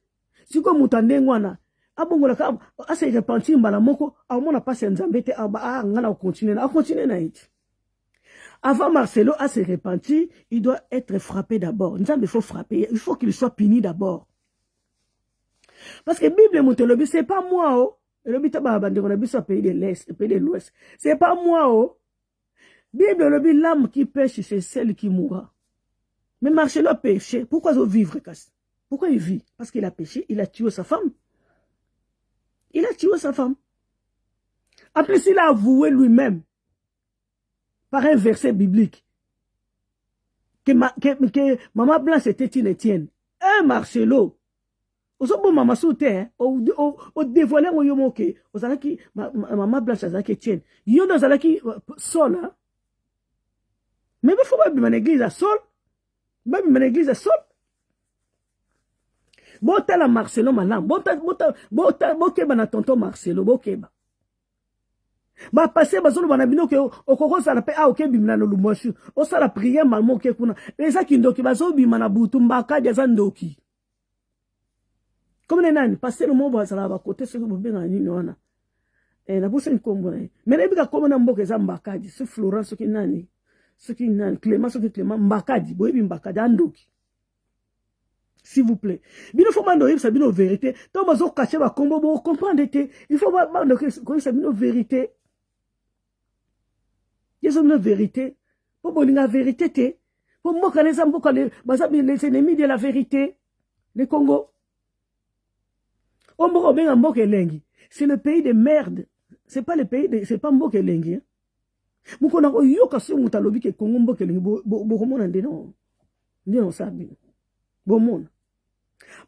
siko muta ndengwana abongola ka ase repentir mbala moko amona pasi nzambe te ngana continuer na iti. Avant Marcelo à se repentir, il doit être frappé d'abord. Nzambe faut frapper, il faut qu'il soit puni d'abord. Parce que Bible mutelobi c'est pas moi oh. Le but est pays de l'Est, pays de l'Ouest. C'est pas moi, oh. Bible, l'âme qui pêche, c'est celle qui mourra. Mais Marcelo a péché. Pourquoi il vivre, Pourquoi il vit? Parce qu'il a péché, il a tué sa femme. Il a tué sa femme. En plus, il a avoué lui-même, par un verset biblique, que Maman Blanche était une Étienne. Un Marcelo. Au Maman Souté, au dévoilé, au yomoke, au Zalaki, Maman Blanche, Zalaki Étienne. Yono Zalaki, sol, hein. Mais il faut pas une église à sol. Même une église à sol. Bon, t'as la Marcelo, madame. Bon, keba na tonton Marcelo, bon, keba. Ba passé, ba zolo banabino ke okoko sala pe a okebi na lumoshu. O sala prière malmo ke kuna. Eza kindoki ba zo bi mana butu mbaka dia zandoki. Comme les nani, passer le mot ba sala ba côté ce que vous bien ni wana. Na busa nkombo na. Mais ebika comme na mboka za mbaka di, ce Florence ki nani. Ce qui nani, Clément ce qui Clément mbaka di, boyebi mbaka di andoki. S'il vous plaît. Bino faut mandoyer ça bino vérité. Tant bazo cacher ba kombo bo comprendre te. Il faut pas que ça bino vérité. Ils ont une vérité. Pour bon la vérité, pour moi les ennemis de la vérité, les Congo. C'est le pays de merde. C'est pas le pays de, c'est pas Mbokelengi. Mukona yoka si mutalobi ke Congo Mbokelengi bokomona ndeno. Ndeno sabi. Bomona.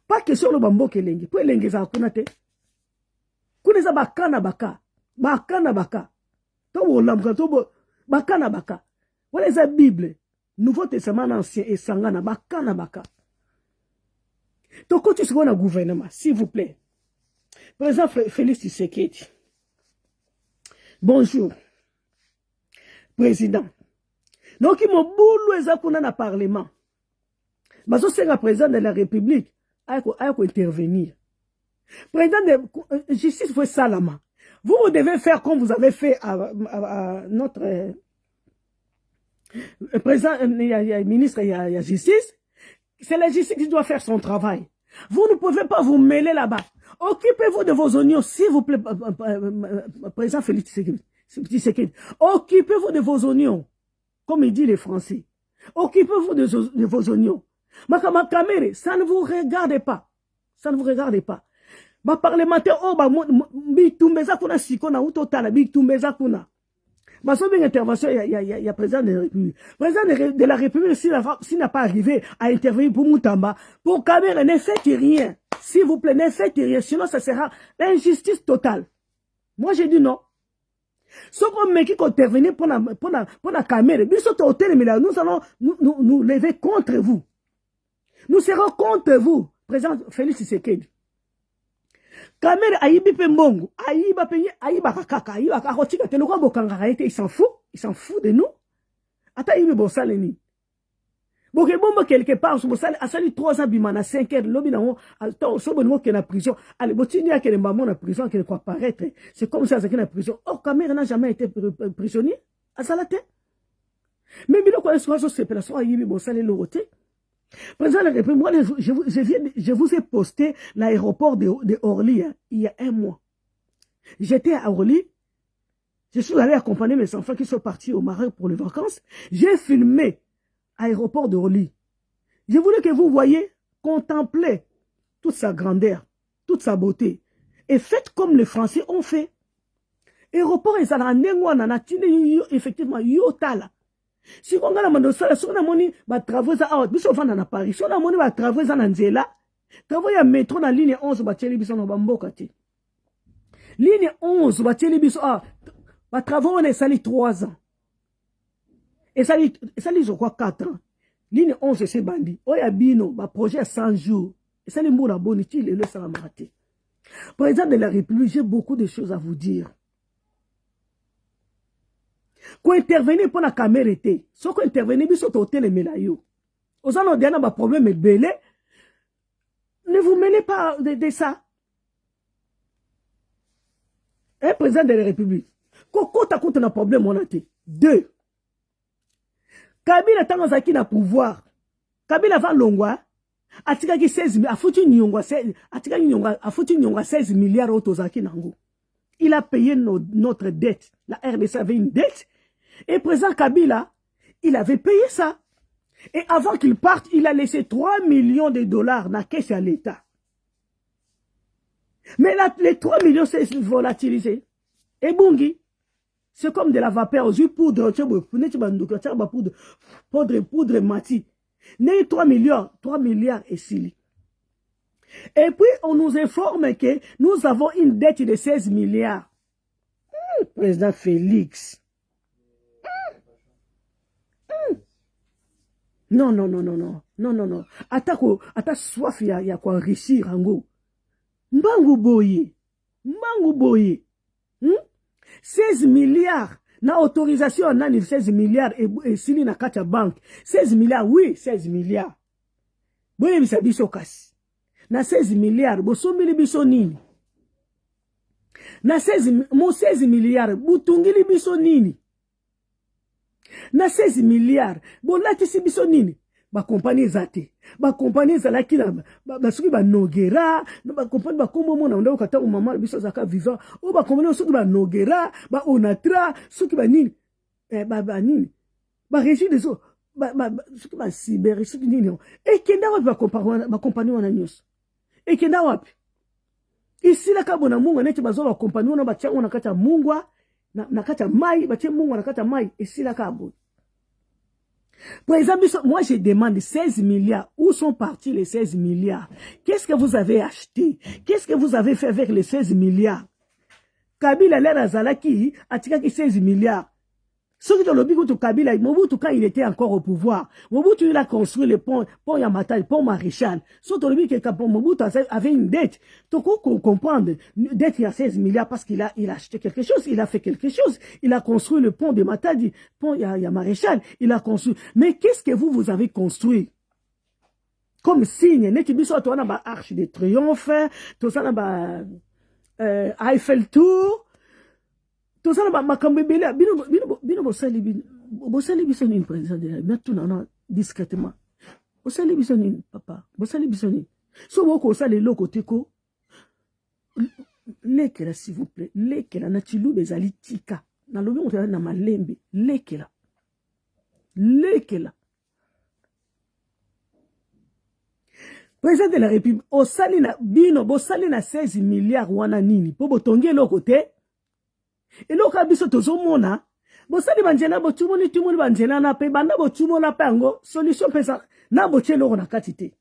Pas que sur le Mbokelengi. Pour lengi za kuna te. Kuna za bakana baka. Bakana baka. To lamka to bakana baka. Voilà la Bible. Nouveau Testament ancien et sangana bakana baka. Donc quand tu seras dans le gouvernement, s'il vous plaît. Président Félix Tshisekedi. Bonjour. Président. Donc il m'a boulou ezakuna na parlement. Bazo c'est le président de la République a intervenir. Président de justice faut salama. Vous devez faire comme vous avez fait à notre président, ministre, il y a justice. C'est la justice qui doit faire son travail. Vous ne pouvez pas vous mêler là-bas. Occupez-vous de vos oignons, s'il vous plaît, président Félix Tshisekedi. Occupez-vous de vos oignons, comme il dit les Français. Occupez-vous de vos oignons. Makama Kamere, ça ne vous regarde pas. Ça ne vous regarde pas. Ba parlementaire oh ba bitumbeza kuna sikona utotala bitumbeza kuna ba so bien intervention il y a président de la République. Président de la République s'il n'a pas arrivé à intervenir pour Moutamba, pour Kamere, ne faites rien. S'il vous plaît, ne faites rien, sinon ça sera l'injustice totale. Moi j'ai dit non. Sauf qu'on mec qui intervenir pour la Kamere, nous allons nous lever contre vous. Nous serons contre vous, président Félix Tshisekedi. Kamere ayibi pe mbongo, ayiba kakaka, ayiba kakotika teloko bokanga été, il s'en fout de nous. Ata yibi bosale ni. Boke bombo quelque part so bosale asali 3 ans bimana 5 heures lobi nango attends so bongo ke na prison. Allez botini akele maman na prison qu'elle quoi paraître. C'est comme ça que na prison. Oh Kamere n'a jamais été prisonnier à Salate. Mais bilo ko so se place ayibi bosale loté. Président de la République, moi, je vous ai posté l'aéroport de Orly il y a 1 mois. J'étais à Orly. Je suis allé accompagner mes enfants qui sont partis au Maroc pour les vacances. J'ai filmé l'aéroport de Orly. Je voulais que vous voyez, contemplez toute sa grandeur, toute sa beauté. Et faites comme les Français ont fait. Aéroport, ils ont effectivement yotala. Si on a mando sala si on a moni ba travaux za out biso fanda na Paris si on a moni ba travaux za na nzela travaux ya métro na ligne 11 ba teli biso no ba mboka te ligne 11 ba teli biso ba travaux on est sali 3 ans et sali je crois 4 ans ligne 11 c'est bandi oya bino ba projet 100 jours et sali mbona boniti le salamate. Président de la République, j'ai beaucoup de choses à vous dire. Quand intervenir pour la caméra était, ce qu'on intervenir biso toté les mélayo. Aux gens ont un problème belé. Ne vous mêlez pas de ça. Un président de la République. Quand tu as un problème, on a été. 2. Kabila Tanzaki na pouvoir. Kabila va longwa. Atika ki 16 a foutu nyongwa 16 milliards autozaki nango. Il a payé notre dette. La RDC avait une dette. Et président Kabila, il avait payé ça. Et avant qu'il parte, il a laissé 3 millions de dollars dans la caisse à l'État. Mais là, les 3 millions, c'est volatilisé. Et bungi, c'est comme de la vapeur. Je poudre, poudre mati. Né 3 milliards et sili. Et puis, on nous informe que nous avons une dette de 16 milliards. Président Félix. Non. Ata soif ya kwa enrichir ango. Mbangu boye. 16 milliards. Na autorisation nani 16 milliards et sili na kacha bank. 16 milliards, oui, 16 milliards. Boye bisa biso kasi. Na 16 milliards, bosomili biso nini? Na 16 milliards, butungili biso nini? Na 16 milliards, bolatisi biso nini? Ba compagnie zate. Ba compagnie zalaki na ba soki ba Nogera, ba compagnie ba kombo mona ndako kata mama biso zaka vivant. O ba compagnie soki ba Nogera, ba Onatra, soki ba nini? Ba nini? Ba régie des eaux, soki ba cyber, soki nini? Et kenda wapi ba compagnie wana nyos? Et kenda wapi? Ici la kabona munga neti bazo ba compagnie wana ba tyango na kata mungwa, na kata mai, ba tye mungwa na kata mai, ici la kabona. Par exemple, moi je demande 16 milliards. Où sont partis les 16 milliards? Qu'est-ce que vous avez acheté? Qu'est-ce que vous avez fait avec les 16 milliards? Kabila l'era Zalaki a tiré 16 milliards. Ce qui dans le but de Kabila, Mobutu quand il était encore au pouvoir, Mobutu il a construit le pont Yamata, le pont Maréchal. Sauf dans le but que Mobutu avait une dette. Donc on comprend, dette il y a 16 milliards parce qu'il a acheté quelque chose, il a fait quelque chose. Il a construit le pont de Matadi, pont Maréchal, il a construit. Mais qu'est-ce que vous avez construit? Comme signe, n'est-ce pas toi na arche de triomphe, tout ça na Eiffel Tour. Tout ça, bino bosali biso ni président de la maintenant discrètement. Bosali biso ni papa, bosali biso ni. So woko sali loko teko. Lekela s'il vous plaît, lekela na chilu bezali tika. Na lobi on na malembe, lekela. Président de la République, osali na bino bosali na 16 milliards wana nini po botongi loko te. Et là, quand biso tozomona, bosali banjela botumoni tumoni banjela na pe banda botumona pango solution pesa na bochelo na katite.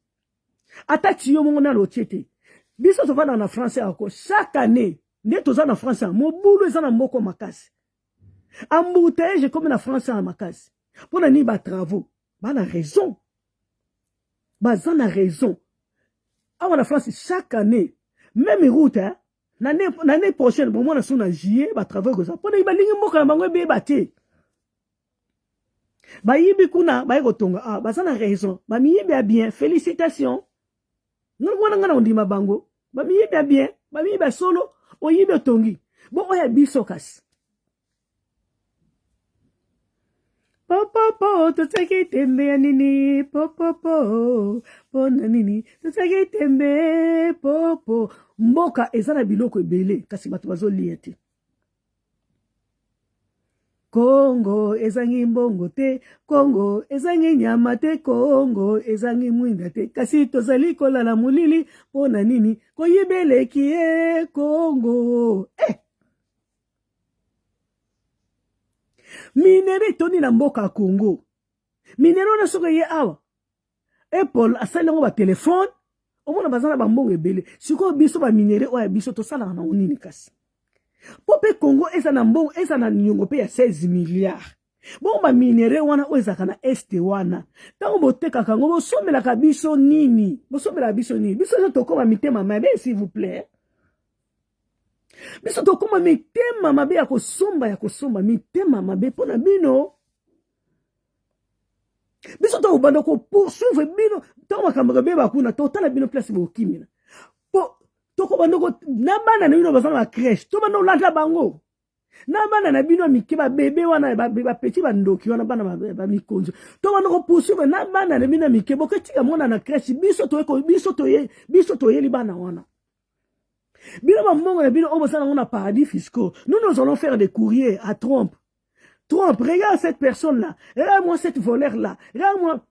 Atati yo mona lo chete. Biso to vana na français ako chaque année, ne toza na français, mo boulot ezana mboko makasi. Embouteillage comme na français en makasi. Pona ni ba travaux, ba na raison. Ba na raison. Awa na France chaque année, même route hein. L'année prochaine, bon, moi, on a juillet, bah, travailler comme ça. Pour les balingues, moi, quand même, bé batté. Bah, yibi kuna, bah, rotonga. Ah, bah, ça n'a raison. Bah, mi yibi bien. Félicitations. Nous, on dit ma bango. Bah, mi yibi bien. Bah, mi yibi solo. O yibi tongi. Bon, on y a bisokas. Popopo, tout ça qui est aimé, nini, popopo, nini, tout ça qui est aimé, popo. Mboka, ezana biloko ebele, kasi bato bazo liete. Congo, ezangi mbongo te, Congo, ezangi nyama te, Congo, ezangi mwinda te, kasi tozali kolala mulili, pona nini, koyebele kie, Congo, Minere toni na mboka Congo. Minere na soka ye awa. Apple asali ngo ba téléphone. Omona bazana ba mbongo ebele. Siko biso ba minere oya biso to sala na onini kasi. Pope Congo eza na mbongo eza na nyongo pe ya 16 milliards. Bon ba minere wana oza kana este wana. Tango boteka kango bo somela ka biso nini? Bo somela biso nini? Biso to koma mitema mabe s'il vous plaît. Biso to koma mitema mabe ya kosomba mitema mabe pona bino. Biso to ubanda ko poursuivre bino to makamba be bakuna to tala bino place bo kimina. Po to ko banda ko na bana na bino bazana ba crèche to banda lata bango. Na bana na bino mike ba bébé wana ba petit ba ndoki wana bana ba mikonzo. To banda ko poursuivre na bana na bino mike boketika mona na crèche biso to ye li bana wana. Bino mamongo na bino obosana ngona paradis fiscaux. Nous allons faire des courriers à Trump. Trump, regarde cette personne-là. Regarde-moi cette voleur-là. Regarde-moi.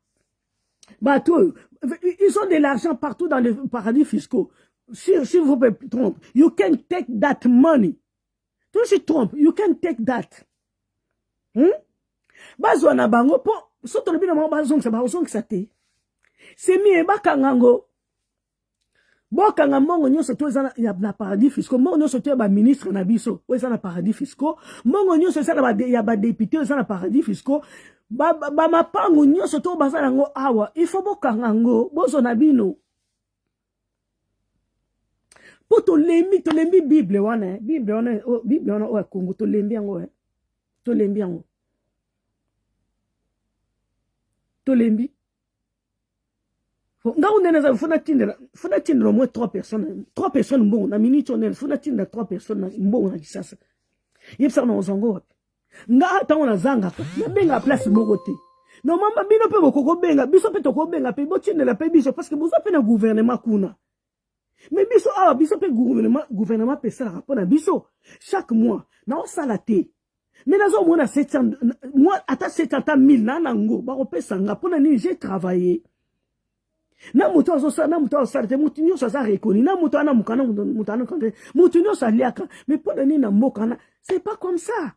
Bah, toi, ils ont de l'argent partout dans les paradis fiscaux. si vous pouvez tromper, you can take that money. Tout si trompe, you can take that. Bazwa na bango po, soto le bina mo bazong sa te. C'est mieux bakangango. Bokanga mongo nyoso to ezana ya na paradis fiscaux, mongo nyoso to ba ministre na biso, o ezana paradis fiscaux, mongo nyoso ezana ba ya ba député ezana paradis fiscaux, ba mapango nyoso to bazana ngo awa, il faut bokanga ngo, bozo na bino. Po to lembi Bible wana, Bible wana o Congo to lembi yango to lembi yango. To lembi. Nga unena funa tindra au moins 3 personnes mbongo na minute on funa tindra 3 personnes mbongo na kisasa. Yepsa na ozongo wapi. Nga tango na zanga ka, na benga place moko te. No mamba bino pe bokoko benga, biso pe toko benga pe botindela pe biso parce que boza pe na gouvernement kuna. Mais biso awa biso pe gouvernement pe sala rapport na biso chaque mois na osala te. Mais nazo mona 700 moi ata 700 000 na nango ba kopesa nga pona ni j'ai travaillé. Na muto asarte mutu nyoso sa rekoni na muto ana mukana mutu ana kande mutu nyoso aliaka mais pona ni na mboka na c'est pas comme ça.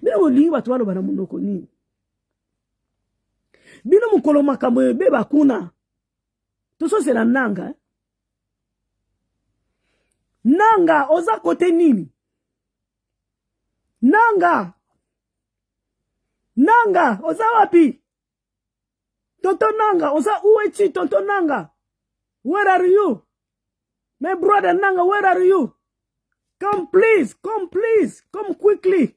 Bino lingi batu balo bana munoko ni. Bino mukolo makambo ebe bakuna. Toso c'est la nanga. Nanga oza kote nini? Nanga oza wapi? Tonton Nanga oza uechi Tonton Nanga? Where are you? My brother Nanga, where are you? Come please, come quickly.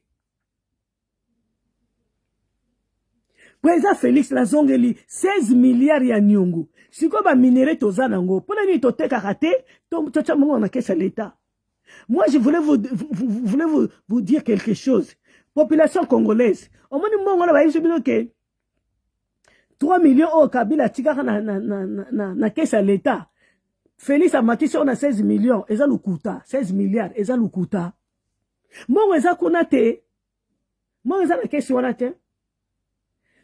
Président Félix Lazongeli 16 milliards ya nyungu. Siko ba minéré toza nango. Pona ni toteka kate, tocha mongo na caisse à l'État. Moi je voulais vous dire quelque chose. Population congolaise. Au moins mongo na ba yesu bino ke 3 millions au Kabila tika na caisse à l'État. Félix Amatisi on a 16 millions, eza lukuta, 16 milliards, eza lukuta. Mongo eza kuna te. Mongo eza na caisse wana te.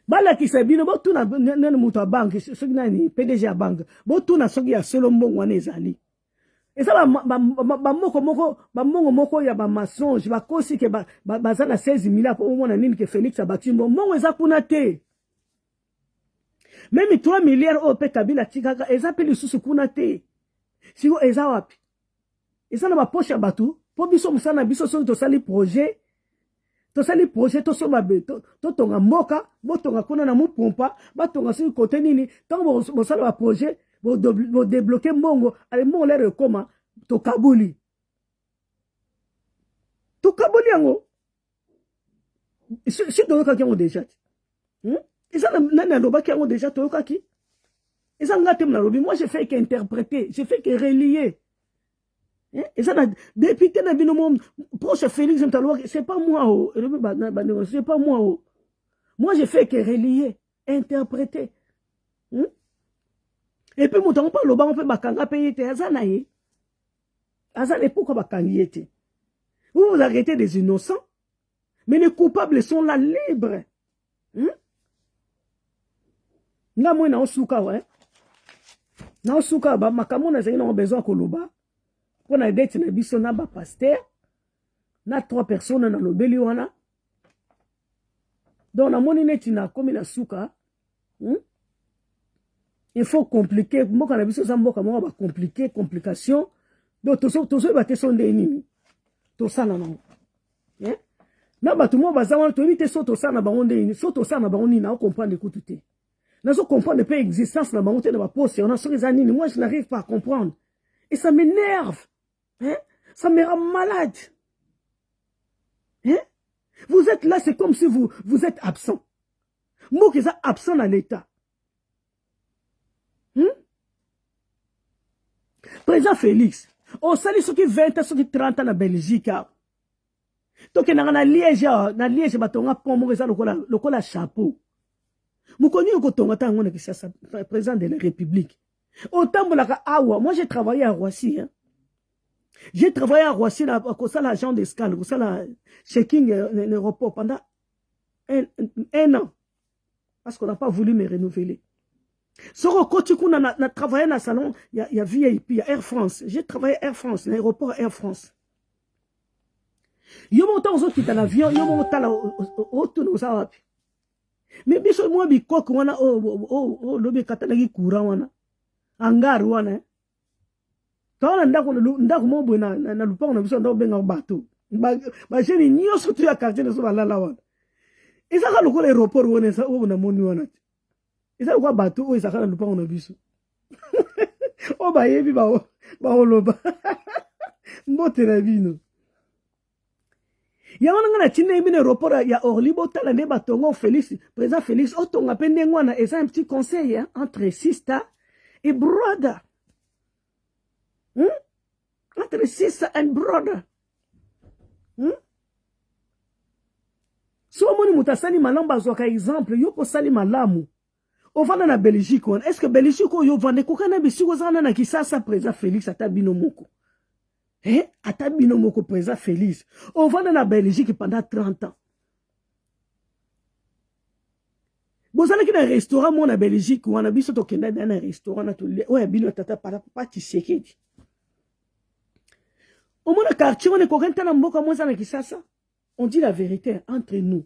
Bala kisabino botuna nene mutu a banque soki nani PDG a banque botuna soki ya solo mbongo wana ezali eza mongo moko ya ba mensonge ba kosi ke baza na 16 milliards pour mona nini ke Félix abati mbongo eza kuna te. Même 3 milliards au pe Kabila tikaka eza pe lisusu kuna te. Siko eza wapi? Eza na ba poche ya batu po biso musana biso soki to sali projet. Tosali projet to soma beto to tonga mboka botonga kuna na mupompa batonga sur côté nini tango bo sala ba projet bo débloquer mbongo ale mbongo lere koma to kabuli yango si to yoka yango déjà isa na loba yango déjà to yoka ki isa ngate na lobi moi j'ai fait qu'interpréter j'ai fait que relier. Et ça, député n'a bien au proche Félix Mtaloua, c'est pas moi, c'est pas moi. Moi, j'ai fait que relier, interpréter. Et puis, mon temps, on peut bakanga payer tes azanaye. Azanaye, pourquoi bakangi était? Vous arrêtez des innocents, mais les coupables sont là libres. Nga moi, na osuka, ouais. Na osuka, ba makamona, c'est qu'on a besoin koloba. On a dette na biso na ba pasteur na 3 personnes na lobeli wana donc na moni neti na komi na suka il faut compliquer mboka na biso za mboka mo ba complication donc toso ba te sonde nini to sana na na ba tout mo ba za wana to éviter so to sana ba onde ni so to sana ba oni na comprendre écoute te na so comprendre pas existence na ba monter na ba poste on a so les nini moi je n'arrive pas à comprendre et ça m'énerve. Ça me rend malade. Vous êtes là, c'est comme si vous êtes absent. Moi qui suis absent dans l'État. Président Félix, on sali ceux qui 20 ans, ceux qui 30 ans en Belgique. Donc, il y a Liège, batonga pomo, le cola chapeau. Moukonyo kotonga tango qui ça président de la République. Autant moi j'ai travaillé à Roissy. J'ai travaillé à Roissy, à l'agent d'escale, à la checking l'aéroport pendant un an. Parce qu'on n'a pas voulu me renouveler. Soro Koti Kuna na travaillé dans le salon, il y a VIP, il y a Air France. J'ai travaillé Air France, l'aéroport Air France. Yo monta aux autres qui dans l'avion, yo monta là au tout nos awapi. Mais biso moi bi kok wana lobi katana ki courant wana. Hangar wana. Tawala ndako mo bo na lupango na biso ndako benga bateau. Ba jeni nyoso tu ya quartier de so balala wana. Eza ka lokolo aéroport wana sa o na moni wana. Eza kwa bateau o eza ka na lupango na biso. O ba yebi ba oloba. Mbote na bino. Ya wana ngana chine ibine aéroport ya Orlibo tala ne batongo Félix, président Félix otonga pende ngwana eza un petit conseil hein, entre sister et brother. Entre sister and brother. So moni mutasali malamba zoka exemple yo ko sali malamu. Ovanda na Belgique on. Est-ce que Belgique yo vande ko kana bisiko zana na Kisasa président Félix atabino moko. Atabino moko président Félix. Ovanda na Belgique pendant 30 ans. Bozala ki na restaurant mo na Belgique ou na biso to kenda na restaurant na to le. Ouais bino tata pa Tshisekedi. Au moins, quartier, on est correct na mboka mwa na Kisasa. On dit la vérité entre nous.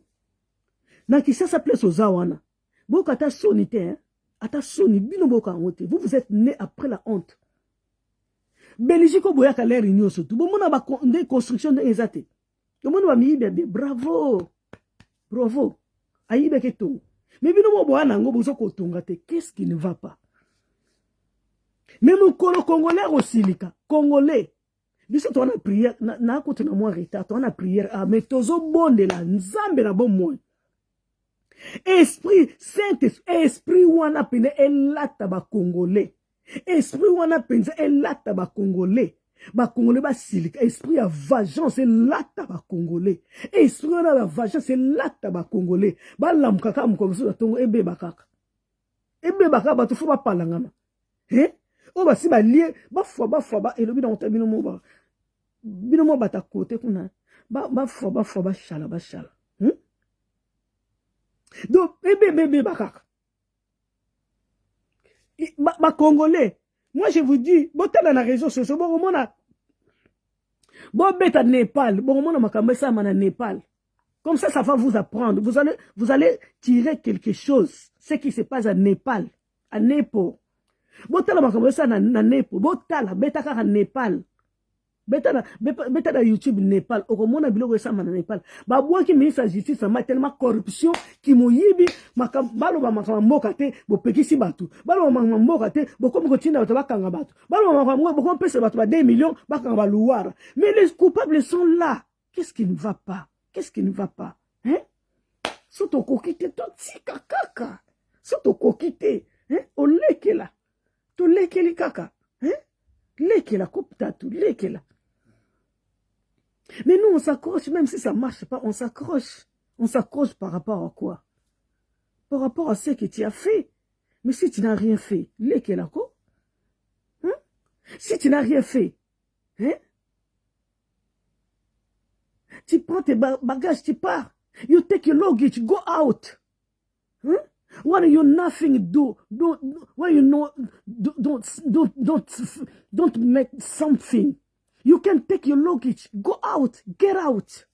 Na Kisasa place aux Zawana. Boka ta sonité, hein. Ata soni, bino boka ngote. Vous êtes né après la honte. Belgique, boya ka l'air union surtout. Bon, mona ba de construction de ezate. Bon, mona ba mi bébé. Bravo. Bravo. Aïbe ke to. Mais bino mo boya na ngo bozo ko tonga te. Qu'est-ce qui ne va pas? Même le Congolais aussi, Congolais. Biso to na prière na ko tuna mo retard to na prière a mais tozo bonde la nzambe na bon mo esprit saint esprit wana pene elata ba congolais esprit wana penza elata ba congolais ba silika esprit ya vengeance elata ba congolais esprit wana ba vengeance elata ba congolais ba lamuka ka mkomso na tongo ebe bakaka ba to fo ba palangana o ba si ba lié ba fwa ba elobi na otabino mo ba bino mo bata côté kuna ba fwa ba shala donc bébé bakaka ba congolais moi je vous dis botala na réseaux sociaux bon mona bon beta Népal bon mona makambe ça na Népal comme ça va vous apprendre vous allez tirer quelque chose ce qui se passe à Népal à Nepo botala makambe ça na Nepo botala beta ka Népal beta na YouTube Népal okomona biloko esama na Népal babwaki ministre de justice ama tellement corruption ki moyibi baloba makama mboka te bopekisi batu baloba makama mboka te bokomi kotinda bato bakanga batu baloba makama bokomi pesa batu ba 2 millions bakanga baluwara mais les coupables sont là. Qu'est-ce qui ne va pas? Qu'est-ce qui ne va pas? Soto kokite to tika kaka soto kokite olekela to lekeli kaka lekela koptatu lekela. Mais nous, on s'accroche, même si ça ne marche pas, on s'accroche. On s'accroche par rapport à quoi? Par rapport à ce que tu as fait. Mais si tu n'as rien fait, si tu n'as rien fait, tu prends tes bagages, tu pars. You take your luggage, go out. When you nothing do, when you know, don't make something. You can take your luggage, go out, get out.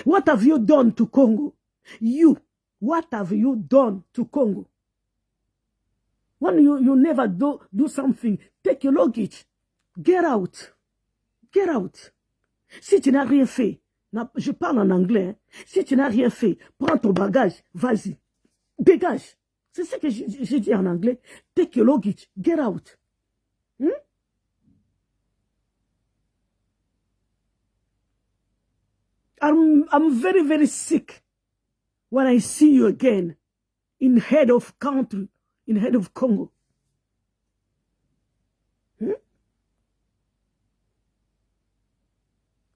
What have you done to Congo? What have you done to Congo? When you never do something, take your luggage, get out. Get out. Si tu n'as rien fait, je parle en anglais, hein. Si tu n'as rien fait, prends ton bagage, vas-y, dégage. C'est ce que j'ai dit en anglais. Take your luggage, get out. I'm very, very sick when I see you again in head of country, in head of Congo.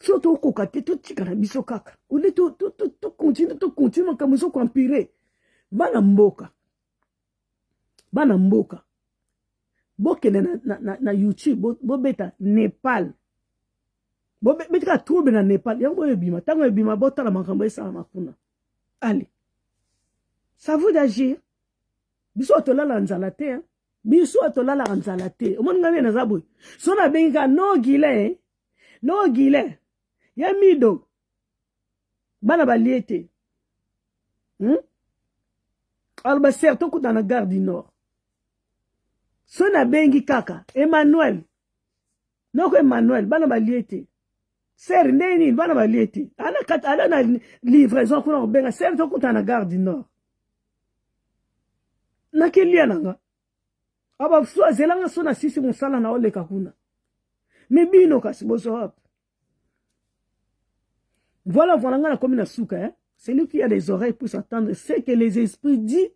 So to kokate to chikana biso kaka. Ule to continue kamuso kwampire. Bana mboka. Boke na YouTube, beta Nepal. Beta trouble na Nepal. Yango ebima, tango ebima bota la makambo esa makuna. Allez. Ça vous d'agir. biso tolala nzala te hein. Biso tolala nzala te omoni ngane na zabwe so na benga no gile ya mido bana baliete alba certo kuta na gare du nord so na bengi kaka Emmanuel noko Emmanuel bana baliete ser ndeni bana baliete ala na livraison kuna benga certo kuta na gare du nord na kelia nanga aba so zelanga so na sisi musala na oleka kuna mibino kasi boso hop. Voilà ngana comme na souka hein. Celui qui a des oreilles pour s'entendre c'est que les esprits disent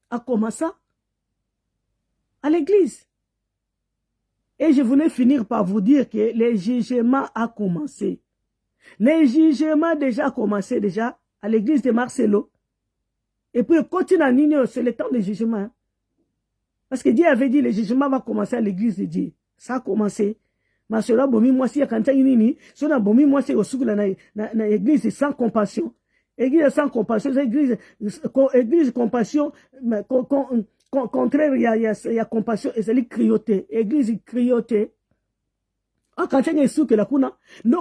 à commencer à l'église. Et je voulais finir par vous dire que le jugement a commencé. Le jugement déjà commencé déjà à l'église de Marcelo. Et puis continue à Nino, c'est le temps de jugement. Hein. Parce que Dieu avait dit le jugement va commencer à l'église de Dieu. Ça a commencé. Marcelo bomi moi si yakanta nini, so na bomi moi c'est au suku na église sans compassion. Église sans compassion, église compassion contraire il y a compassion et c'est crioté. Église crioté. En quand il y a suku la kuna, la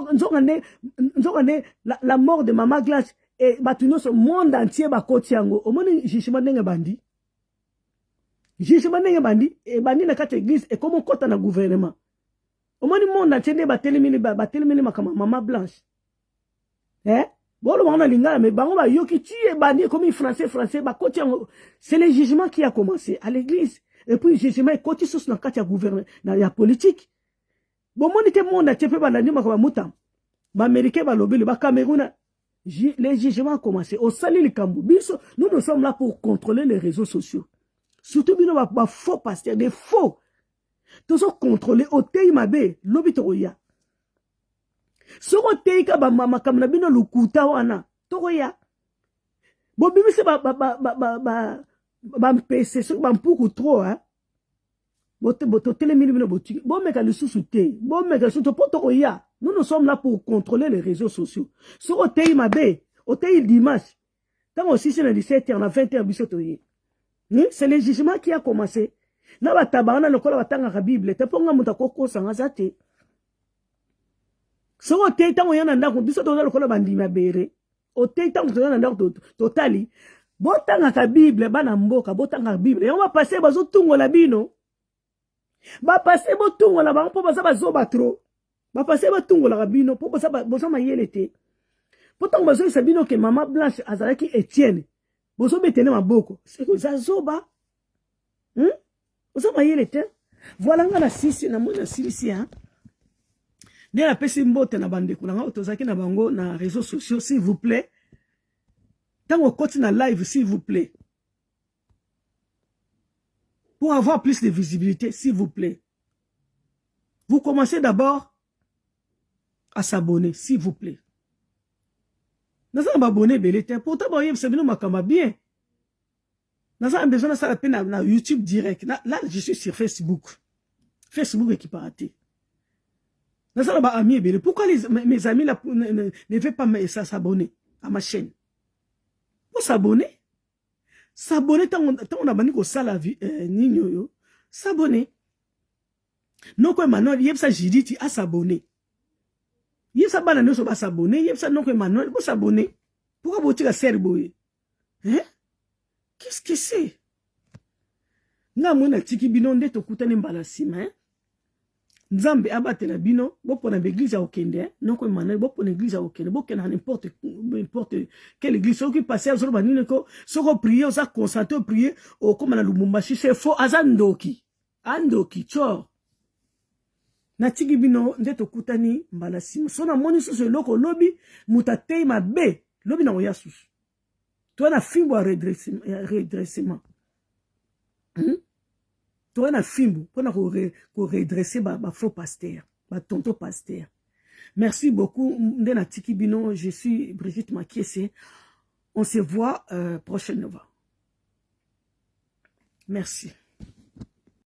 mort de Mama Glace et batuno ce monde entier ba kotiango. Au moins jugement n'enga bandi. Jugement n'enga bandi et bandi na kati église et comment kota na gouvernement. Au moins, le monde entier est batelemini makama Mama Blanche. Eh? Bon, le monde a l'ingala, mais bango ba yoki tu es banni comme français, c'est le jugement qui a commencé à l'église. Et puis, le jugement est côté sous la carte gouvernement, dans la politique. Bon, mon était monde a tépé banani makama mutam. Ba américain ba lobby, ba Cameroun. Les jugements ont commencé. Au sali le Cambou. Nous sommes là pour contrôler les réseaux sociaux. Surtout, bino ba faux pasteurs, des faux. Tous contrôler au tei mabe lobi toya soko tei ka ba mama kamna bino lukuta wana toya bo bimi se ba mpese so ba mpuku trop hein boto telemini bino botu bo meka le susu te bo meka so to poto oya nous sommes là pour contrôler les réseaux sociaux soko tei mabe au tei dimanche tant aussi c'est le 17h on a 20h biso toye c'est le jugement qui a commencé. Na batabana lokola batanga ka Bible te ponga muta koko sanga zate so o te tango yana ndako biso to lokola bandima bere o te tango yana ndako totali botanga ka Bible bana mboka botanga Bible yo ba passer bazo tungola bino ba passer botungola ba mpo baza bazo batro ba passer batungola ka bino po baza bozo mayele te potango bazo sabino ke Mama Blanche azalaki Etienne bozo betene maboko c'est que zazoba voilà ngana sisi na mona sisi hein ne la pesi mbote na bande kuna nga otozaki na bango na réseaux sociaux s'il vous plaît tango koti na live s'il vous plaît pour avoir plus de visibilité s'il vous plaît vous commencez d'abord à s'abonner s'il vous plaît nous sommes abonnés belete pourtant ba yeb sabino makamba bien. Nous avons besoin de ça na YouTube direct. Là, je suis sur Facebook. Facebook est qui pas raté. Nous avons amis. Pourquoi mes amis là, ne veulent pas s'abonner à ma chaîne? Pour s'abonner. S'abonner tant on a banni ko sala vie nino yo. S'abonner. Non quoi Manuel, il y a ça Judith à s'abonner. Il y a ça banane so ba s'abonner, il y a ça non quoi Manuel pour s'abonner. Pourquoi vous tirez serboye? Hein? Qu'est-ce que c'est? Nga mwana tiki bino nde tokutani mbala sima hein? Nzambe abatela bino bopo na église ya okende non ko Emmanuel bopo na église ya okende bopo na n'importe quelle église so qui passer à zolo banine ko soko prier osa concentrer prier o comme na Lubumbashi c'est faux azandoki andoki chor na tiki bino nde tokutani mbala sima so na moni so loko lobi mutatei mabe lobi na oya susu. Toi, on a fimbo à redressement. Toi, on a fimbo pour redresser ma faux pasteur, ma tonton pasteur. Merci beaucoup. Ndena Tiki Bino, je suis Brigitte Makiese. On se voit prochainement. Merci.